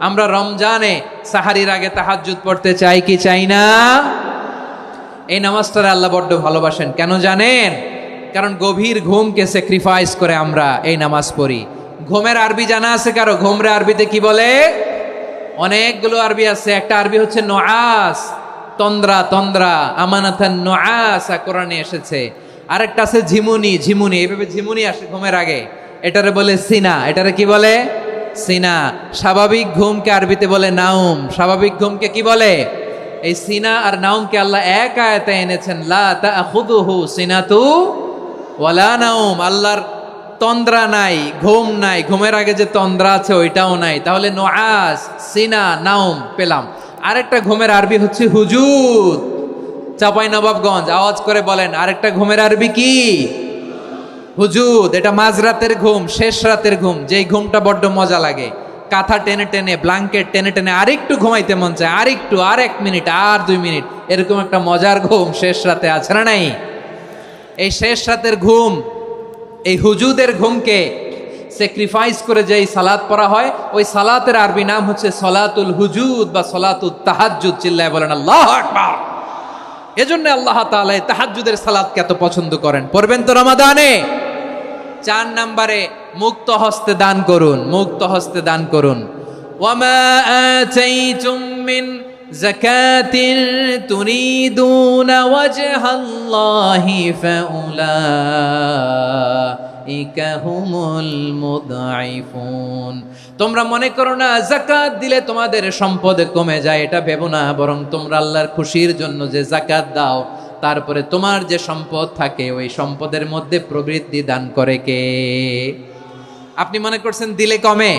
আমরা রমজানে সাহারির আগে তাহাজ্জুদ পড়তে চাই কি চাই না? এই নামাজটারে আল্লাহ বড্ড ভালোবাসেন, কেন জানেন? কারণ গভীর ঘুমকে স্যাক্রিফাইস করে আমরা এই নামাজ পড়ি। ঘুমের আরবি জানা আছে কারো? ঘুমরে আরবিতে কি বলে? অনেকগুলো আরবি আছে। একটা আরবি হচ্ছে নুআস, তন্দ্রা, তন্দ্রা, আমানাতান নুআসা কোরআনে এসেছে। আরেকটা আছে ঝিমুনি, ঝিমুনি, এইভাবে ঝিমুনি আসে ঘুমের আগে, এটারে বলে সিনা। এটারে কি বলে? সিনা। স্বাভাবিক ঘুমকে আরবিতে বলে নাউম। স্বাভাবিক ঘুমকে কি বলে? এই সিনা আর নাউমকে আল্লাহ এক আয়াতে এনেছেন, লা তাখুযুহু সিনাতু ওয়ালা নাউম। আল্লাহর তন্দ্রা নাই, ঘুম নাই, ঘুমের আগে যে তন্দ্রা আছে ওইটাও নাই। তাহলে নুআস, সিনা, নাউম পেলাম। আরেকটা ঘুমের আরবি হচ্ছে হুজুদ। চাঁপাইনবাবগঞ্জ আওয়াজ করে বলেন, আরেকটা ঘুমের আরবি কি? হুজুদ। এটা মাঝরাতের ঘুম, শেষ রাতের ঘুম, যেই ঘুমটা বড্ড মজা লাগে। কাঁথা টেনে টেনে, ব্ল্যাঙ্কেট টেনে টেনে আরেকটু ঘুমাইতে মন চায়, আরেকটু, আর 1 মিনিট, আর 2 মিনিট, এরকম একটা মজার ঘুম শেষ রাতে আছে না নাই? এই শেষ রাতের ঘুম, এই হুজুদের ঘুমকে স্যাক্রিফাইস করে যেই সালাত পড়া হয়, ওই সালাতের আরবি নাম হচ্ছে সলাতুল হুজুদ বা সলাতুত তাহাজ্জুদ। চিল্লায় বলেন আল্লাহু আকবার। এজন্য আল্লাহ তাআলা তাহাজ্জুদের সালাতকে এত পছন্দ করেন। পড়বেন তো রমাদানে। 4 নম্বরে মুক্ত হস্তে দান করুন, মুক্ত হস্তে দান করুন। ওয়ামা আতাইতুম মিন যাকাতিন তুরিদুনা ওয়াজহাল্লাহি ফাউলাইকা হুমুল মুদঈফুন। তোমরা মনে করো না যাকাত দিলে তোমাদের সম্পদ কমে যায়, এটা ভেবো না, বরং তোমরা আল্লাহর খুশির জন্য যে যাকাত দাও, তারপরে তোমার যে সম্পদ থাকে ওই সম্পদের মধ্যে প্রবৃদ্ধি দান করে কে? আপনি মনে করছেন দিলে কমে?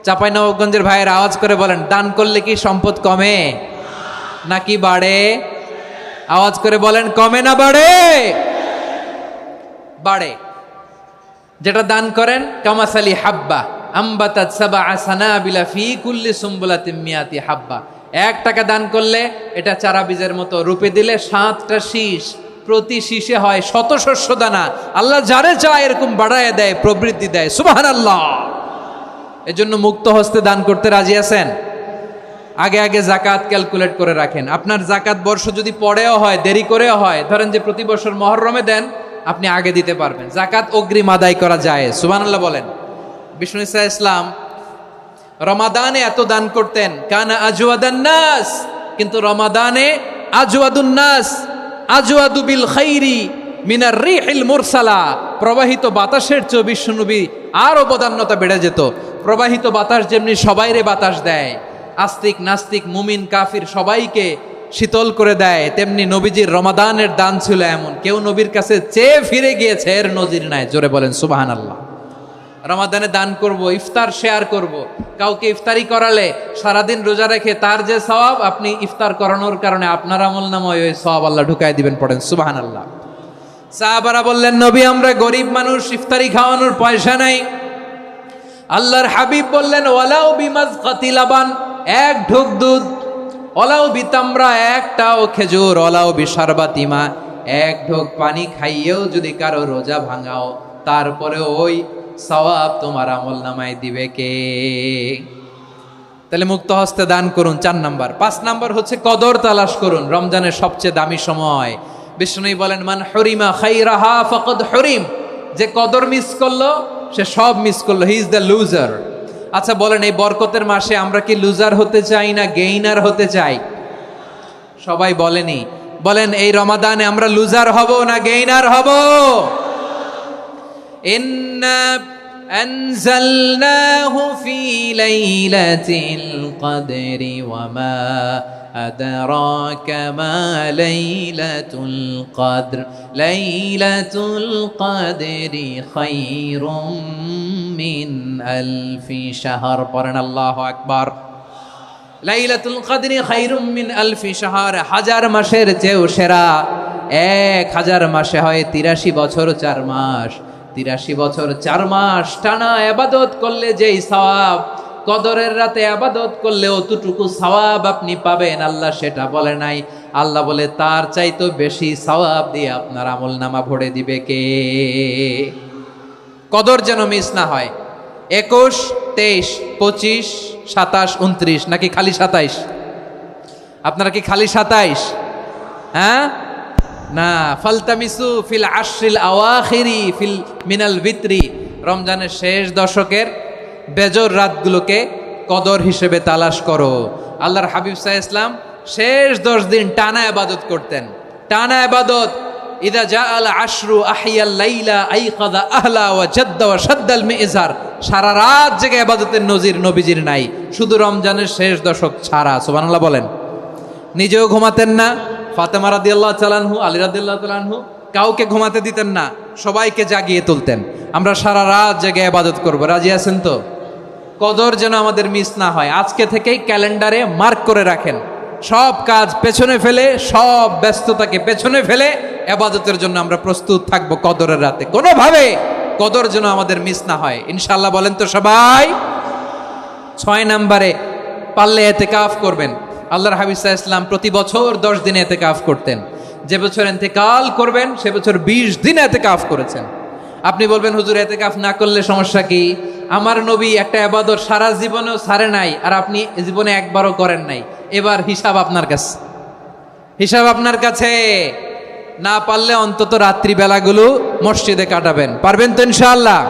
চাঁপাইনবাবগঞ্জের ভাইয়ের আওয়াজ করে বলেন, দান করলে কি সম্পদ কমে নাকি বাড়ে? আওয়াজ করে বলেন, কমে না বাড়ে? বাড়ে। যেটা দান করেন, কামাসালি হাব্বা আম্বাতাত সাবআ সানাবিলা ফি কুল্লি সুম্বুলাতিন মিয়াতি হাব্বা। 1 টাকা দান করলে এটা চারা বীজের মতো, রূপে দিলে 7টা শীষ, প্রতি শীষে হয় 100 শস্য দানা। আল্লাহ যারে চায় এরকম বাড়ায় দেয়, প্রবৃদ্ধি দেয়। সুবহানাল্লাহ। এজন্য মুক্ত হস্তে দান করতে রাজি আছেন? আগে আগে যাকাত ক্যালকুলেট করে রাখেন। আপনার যাকাত বর্ষ যদি পরেও হয়, দেরি করেও হয়, ধরেন যে প্রতি বছর মুহররমে দেন, আপনি আগে দিতে পারবেন। যাকাত অগ্রিম আদায় করা যায়। সুবহানাল্লাহ বলেন। বিষ্ণু ইসা ইসলাম রমাদানে এত দান করতেন, কানা আজওয়াদান নাস, কিন্তু রমাদানে আজওয়াদুন নাস আজওয়াদু বিল খাইরি মিনার রিহিল মুরসালা। প্রবাহিত বাতাসের চেয়ে বিশ্বনবী আর অবদান্যতা বেড়ে যেত। প্রবাহিত বাতাস যেমনি সবাইরে বাতাস দেয়, আস্তিক নাস্তিক মুমিন কাফির সবাইকে শীতল করে দেয়, তেমনি নবীজির রমাদানের দান ছিল এমন, কেউ নবীর কাছে চেয়ে ফিরে গিয়েছে এর নজির নাই। জোরে বলেন সুবহানাল্লাহ। রমাদানে দান করব, ইফতার শেয়ার করব। কাউকে ইফতারি করালে সারাদিন রোজা রেখে তার যে সওয়াব, আপনি ইফতার করানোর কারণে আপনার আমলনামায় ওই সওয়াব আল্লাহ ঢুকায় দিবেন। পড়েন সুবহানাল্লাহ। সাহাবারা বললেন, নবী আমরা গরিব মানুষ, ইফতারি খাওয়ানোর পয়সা নাই। আল্লাহর হাবিব বললেন, ওয়ালাউ বিমাজকাতি লাবান, 1 ঢোক দুধ, ওয়ালাউ বিতামরা, 1টাও খেজুর, ওয়ালাউ বিশারবাতিমা, 1 ঢোক পানি খাইয়েও যদি কারো রোজা ভাঙাও, তারপরে ওই সওয়াব তোমার আমলনামায় দিবে কে? তাহলে মুক্ত হস্তে দান করুন, 4 নাম্বার। 5 নাম্বার হচ্ছে কদর তালাশ করুন। রমজানের সবচেয়ে দামি সময়, বিষ্ণু বলেন, মান হুরিমা খাইরাহা ফাকাদ হুরিম, যে কদর মিস করলো সে সব মিস করলো, হি ইজ দ্য লুজার। আচ্ছা বলেন, এই বরকতের মাসে আমরা কি লুজার হতে চাই না গেইনার হতে চাই? সবাই বলেনি, বলেন এই রমাদানে আমরা লুজার হব না গেইনার হব? ইন্না আনজালনাহু ফি লাইলাতিল কদরি ওয়া মা আদরাকা মা লাইলাতুল কদর লাইলাতুল কদরি খায়রুম মিন আলফি শাহর। পড়েন আল্লাহু আকবার। লাইলাতুল কদরি খায়রুম মিন আলফি শাহর, হাজার মাসের চেয়েও সেরা। 1000 মাসে হয় 83 বছর 4 মাস। 83 বছর 4 মাস টানা ইবাদত করলে যেই সওয়াব, কদরের রাতে ইবাদত করলে অতটুকু সওয়াব আপনি পাবেন, আল্লাহ সেটা বলে নাই। আল্লাহ বলে তার চাইতো বেশি সওয়াব দিয়ে আপনার আমলনামা ভরে দিবে কে? কদর যেন মিস না হয়। 21, 23, 25, 27, 29 নাকি খালি 27? আপনারা কি খালি 27? হ্যাঁ না, ফালতামিসু ফিল আশরিল আওয়াখিরি ফিল মিনাল ভিতরি, রমজানের শেষ দশকের বেজর রাতগুলোকে কদর হিসেবে তালাশ করো। আল্লাহর হাবিব সাল্লাল্লাহু আলাইহি ওয়াসাল্লাম শেষ 10 দিন টানা ইবাদত করতেন, টানা ইবাদত। ইদা জাআল আশরু আহিয়াল লাইলা আইকাদা আহলা ওয়া জাদ্দা ওয়া শাদ্দাল মিজার, সারা রাত জেগে ইবাদতের নজির নবীজির নাই, শুধু রমজানের শেষ দশক ছাড়া। সুবহানাল্লাহ বলেন। নিজেও ঘুমাতেন না, ফাতেমা রাদিয়াল্লাহু তাআলা আনহু, আলী রাদিয়াল্লাহু তাআলা আনহু কাউকে ঘুমাতে দিতেন না, সবাইকে জাগিয়ে তুলতেন। আমরা সারা রাত জেগে ইবাদত করব, রাজি আছেন তো? কদর যেন আমাদের মিস না হয়। আজকে থেকেই ক্যালেন্ডারে মার্ক করে রাখেন, সব কাজ পেছনে ফেলে, সব ব্যস্ততাকে পেছনে ফেলে ইবাদতের জন্য আমরা প্রস্তুত থাকবো কদরের রাতে। কোনোভাবে কদর যেন আমাদের মিস না হয়, ইনশাআল্লাহ। বলেন তো সবাই? 6 নম্বরে পারলে ইতিকাফ করবেন। আল্লাহর হাবিব সাল্লাল্লাহু আলাইহি ওয়াসাল্লাম প্রতি বছর 10 দিন ইতিকাফ করতেন। যে বছর ইন্তেকাল করবেন সে বছর 20 দিন ইতিকাফ করেছেন। আপনি বলবেন, হুজুর ইতিকাফ না করলে সমস্যা কি? আমার নবী একটা ইবাদত সারা জীবনেও ছাড়ে নাই, আর আপনি জীবনে একবারও করেন নাই। এবার হিসাব আপনার কাছে, হিসাব আপনার কাছে। না পারলে অন্তত রাত্রি বেলাগুলো মসজিদে কাটাবেন। পারবেন তো ইনশাআল্লাহ?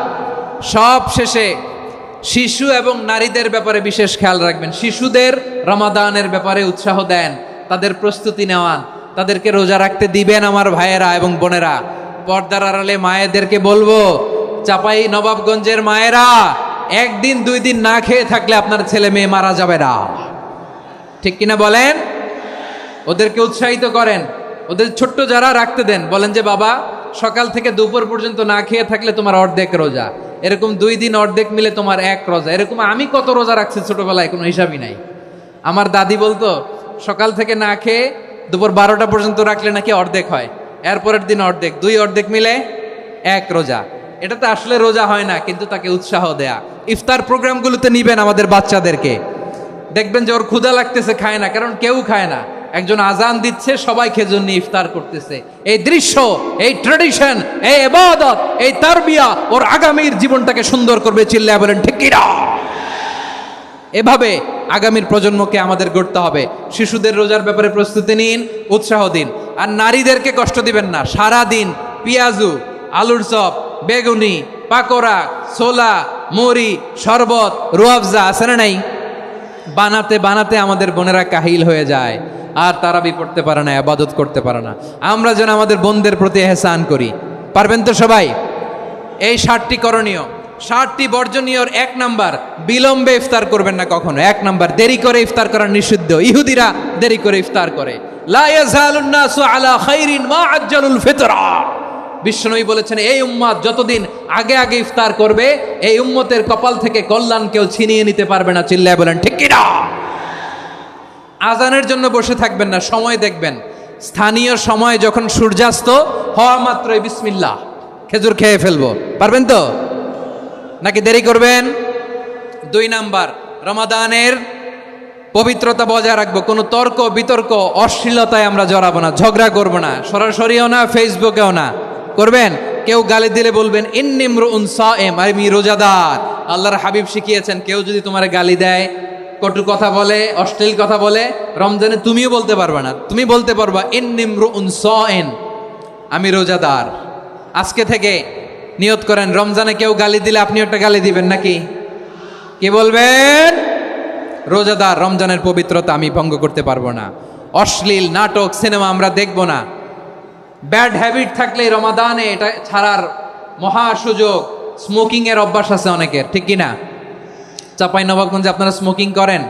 সব শেষে শিশু এবং নারীদের ব্যাপারে বিশেষ খেয়াল রাখবেন। শিশুদের রমাদানের ব্যাপারে উৎসাহ দেন, তাদের প্রস্তুতি নেওয়ান, তাদেরকে রোজা রাখতে দিবেন। আমার ভাইয়েরা এবং বোনেরা, পর্দার আড়ালে মায়েদেরকে বলবো, চাপাই নবাবগঞ্জের মায়েরা, 1 দিন 2 দিন না খেয়ে থাকলে আপনার ছেলে মেয়ে মারা যাবে না, ঠিক কিনা বলেন? ওদেরকে উৎসাহিত করেন, ওদের ছোট্ট যারা রাখতে দেন, বলেন যে বাবা সকাল থেকে দুপুর পর্যন্ত না খেয়ে থাকলে তোমার অর্ধেক রোজা, এরকম 2 দিন অর্ধেক মিলে তোমার 1 রোজা। এরকম আমি কত রোজা রাখছি ছোটবেলায়, কোনো হিসাবই নাই। আমার দাদি বলতো সকাল থেকে না খেয়ে দুপুর 12টা পর্যন্ত রাখলে নাকি অর্ধেক হয়, এরপরের দিন অর্ধেক, 2 অর্ধেক মিলে 1 রোজা। এটা তো আসলে রোজা হয় না, কিন্তু তাকে উৎসাহ দেয়া। ইফতার প্রোগ্রামগুলোতে নিবেন আমাদের বাচ্চাদেরকে, দেখবেন যে ওর ক্ষুধা লাগতেছে, খায় না, কারণ কেউ খায় না। একজন আজান দিচ্ছে, সবাই খেজুর নিয়ে ইফতার করতেছে। এই দৃশ্য, এই ট্রেডিশন, এই ইবাদত, এই তারবিয়া ওর আগামীর জীবনটাকে সুন্দর করবে। চিল্লায়া বলেন ঠিক কি না? এভাবে আগামীর প্রজন্মকে আমাদের গড়তে হবে। শিশুদের রোজার ব্যাপারে প্রস্তুতি নিন, উৎসাহ দিন। আর নারীদেরকে কষ্ট দিবেন না। সারা দিন পেঁয়াজু, আলুর চপ, বেগুনি, পাকোড়া, ছোলা, মুড়ি, শরবত, রুয়াবজা আছে না নাই, বানাতে বানাতে আমাদের বোনেরা কাহিল হয়ে যায়, আর তারাবি পড়তে পারে না, ইবাদত করতে পারে না। আমরা যেন আমাদের বোনদের প্রতি ইহসান করি। পারবেন তো সবাই? এই 7টি করণীয়, 7টি বর্জনীয়র 1 নাম্বার, বিলম্বে ইফতার করবেন না কখনো। 1 নাম্বার, দেরি করে ইফতার করা নিষিদ্ধ। ইহুদিরা দেরি করে ইফতার করে। লা ইয়াজালুন নাসু আলা খাইরিন মা আজ্জালুল ফিতরা। বিশ্বনবী বলেছেন, এই উম্মত যতদিন আগে আগে ইফতার করবে, এই উম্মতের কপাল থেকে কল্যাণ কেউ ছিনিয়ে নিতে পারবে না। চিল্লায় বলেন ঠিক কি না? আজানের জন্য বসে থাকবেন না, সময় দেখবেন। স্থানীয় সময় যখন সূর্যাস্ত হওয়া মাত্রই বিসমিল্লাহ, খেজুর খেয়ে ফেলবো। পারবেন তো নাকি দেরি করবেন? 2 নাম্বার, রমাদানের পবিত্রতা বজায় রাখবো। কোনো তর্ক বিতর্ক অশ্লীলতায় আমরা জড়াবো না, ঝগড়া করবো না, সরাসরিও না, ফেসবুকেও না। করবেন? কেউ গালি দিলে বলবেন ইন্নিমরুউন সায়েম, আমি রোজাদার। আল্লাহর হাবিব শিখিয়েছেন, কেউ যদি তোমার গালি দেয়, কটু কথা বলে, অশ্লীল কথা বলে, রমজানে তুমিও বলতে পারবে না। তুমি বলতে পারবা ইন্নিমরুউন সায়েম, আমি রোজাদার। আজকে থেকে নিয়ত করেন, রমজানে কেউ গালি দিলে আপনি একটা গালি দিবেন নাকি? কি বলবেন? রোজাদার, রমজানের পবিত্রতা আমি ভঙ্গ করতে পারবো না। অশ্লীল নাটক সিনেমা আমরা দেখব না। ব্যাড হ্যাবিট থাকলে রমাদানে এটা ছাড়ার মহা সুযোগ। স্মোকিং এর অভ্যাস আছে অনেকের, ঠিক কি না? চাপাই নবাবগঞ্জে আপনারা স্মোকিং করেন?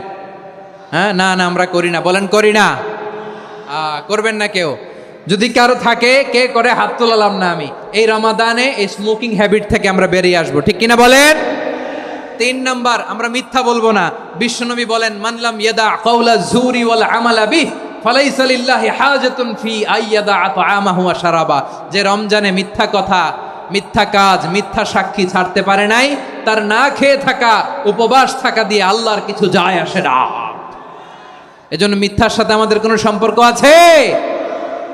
হ্যাঁ, না না আমরা করি না। বলেন করি না? করবেন না কেউ? যদি কারো থাকে, কে করে হাত তোলালাম না আমি। এই রমাদানে এই স্মোকিং হ্যাবিট থেকে আমরা বেরিয়ে আসবো, ঠিক কিনা বলেন? 3 নাম্বার, আমরা মিথ্যা বলবো না। বিশ্বনবী বলেন, মানলাম ইয়াদা কাওলা যুরি ওয়াল আমালা বিহি ফালাইসা লিল্লাহি হাজাতুন ফি আইয়াদা তাআমাহু ওয়া শারাবা। যে রমজানে মিথ্যা কথা, মিথ্যা কাজ, মিথ্যা সাক্ষী ছাড়তে পারে নাই, তার না খেয়ে থাকা, উপবাস থাকা দিয়ে আল্লাহর কিছু যায় আসে না। এজন্য মিথ্যার সাথে আমাদের কোনো সম্পর্ক আছে?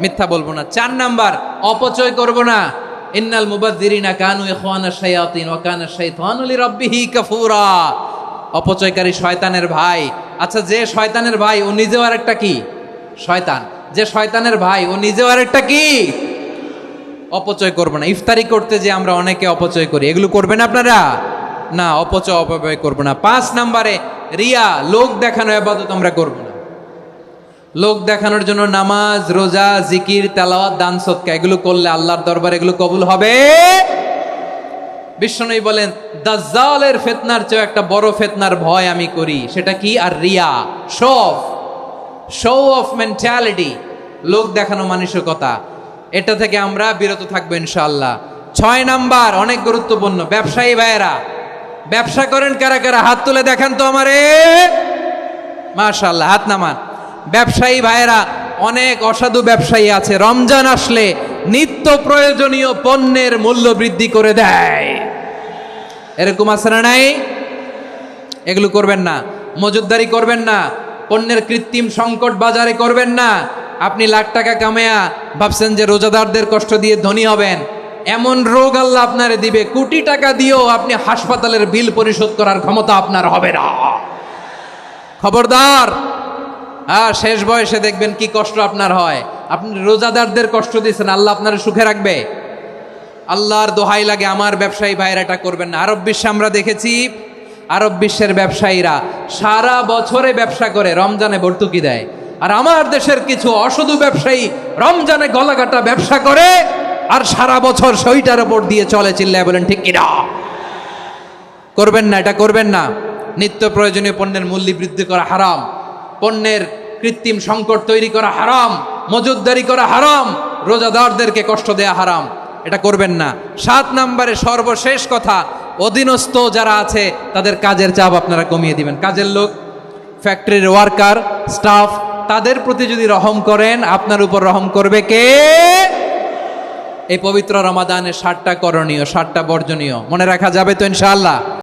মিথ্যা বলবো না। 4 নাম্বার, অপচয় করব না। ইন্নাল মুবাযযিরিনা কানু ইখওয়ানাশ শায়াতিন ওয়া কানা শাইতানু লিরাব্বিহি কাফুরা। অপচয়কারী শয়তানের ভাই। আচ্ছা, যে শয়তানের ভাই ও নিজেও আরেকটা কি? শয়তান। যে শয়তানের ভাই ও নিজেও আরেকটা কি? অপচয় করব না। ইফতারি করতে যে আমরা অনেকে অপচয় করি, এগুলো করবেন আপনারা? না, অপব্যয় করব না। 5 নাম্বারে, রিয়া, লোক দেখানো ইবাদত আমরা করব না। লোক দেখানোর জন্য নামাজ, রোজা, জিকির, তেলাওয়াত, দান, সদকা এগুলো করলে আল্লাহর দরবারে এগুলো কবুল হবে? বিশ্বনবী বলেন, দাজ্জালের ফিতনার চেয়ে একটা বড় ফিতনার ভয় আমি করি। সেটা কি? আর রিয়া, শো অফ মেন্টালিটি, লোক দেখানো মানসিকতা। এটা থেকে আমরা বিরত থাকবো ইনশাআল্লাহ। 6 নাম্বার, অনেক গুরুত্বপূর্ণ। ব্যবসায়ী ভাইয়েরা, ব্যবসা করেন কারা কারা? হাত তুলে দেখান তো আমারে। মাশাআল্লাহ, হাত নামান। ব্যবসায়ী ভাইয়েরা, অনেক অসাধু ব্যবসায়ী আছে, রমজান আসলে নিত্য প্রয়োজনীয় পণ্যের মূল্য বৃদ্ধি করে দেয়। এরকম আছে না নাই? এগুলো করবেন না। মজুদদারি করবেন না। পণ্যের কৃত্রিম সংকট বাজারে করবেন না। আপনি লাখ টাকা কামায়া ভাবছেন যে রোজাদারদের কষ্ট দিয়ে ধনী হবেন। এমন রোগ আল্লাহ আপনারে দিবে, কোটি টাকা দিয়েও আপনি হাসপাতালের বিল পরিশোধ করার ক্ষমতা আপনার হবে না। খবরদার। শেষ বয়সে দেখবেন কি কষ্ট আপনার হয়। আপনি রোজাদারদের কষ্ট দিয়েছেন, আল্লাহ আপনার সুখে রাখবে? আল্লাহর দোহাই লাগে, আমার ব্যবসায়ী ভাইয়েরা এটা করবেন না। আরব বিশ্বে আমরা দেখেছি, আরব বিশ্বের ব্যবসায়ীরা সারা বছরে ব্যবসা করে, রমজানে ভর্তুকি দেয়। আর আমার দেশের কিছু অসাধু ব্যবসায়ী রমজানে গলাকাটা ব্যবসা করে আর সারা বছর সইটার উপর দিয়ে চলে। চিল্লায় বলেন ঠিক কিনা? করবেন না, এটা করবেন না। নিত্য প্রয়োজনীয় পণ্যের মূল্য বৃদ্ধি করা হারাম, পণ্যের কৃত্রিম সংকট তৈরি করা হারাম, মজুদদারি করা হারাম, রোজাদারদেরকে কষ্ট দেয়া হারাম। এটা করবেন না। 7 নাম্বারে সর্বশেষ কথা, অধীনস্থ যারা আছে তাদের কাজের চাপ আপনারা কমিয়ে দিবেন। কাজের লোক, ফ্যাক্টরির ওয়ার্কার, স্টাফ, তাদের প্রতি যদি রহম করেন, আপনার উপর রহম করবে কে? এই পবিত্র রমাদানের 7টা করণীয়, 7টা বর্জনীয় মনে রাখা যাবে তো ইনশাআল্লাহ?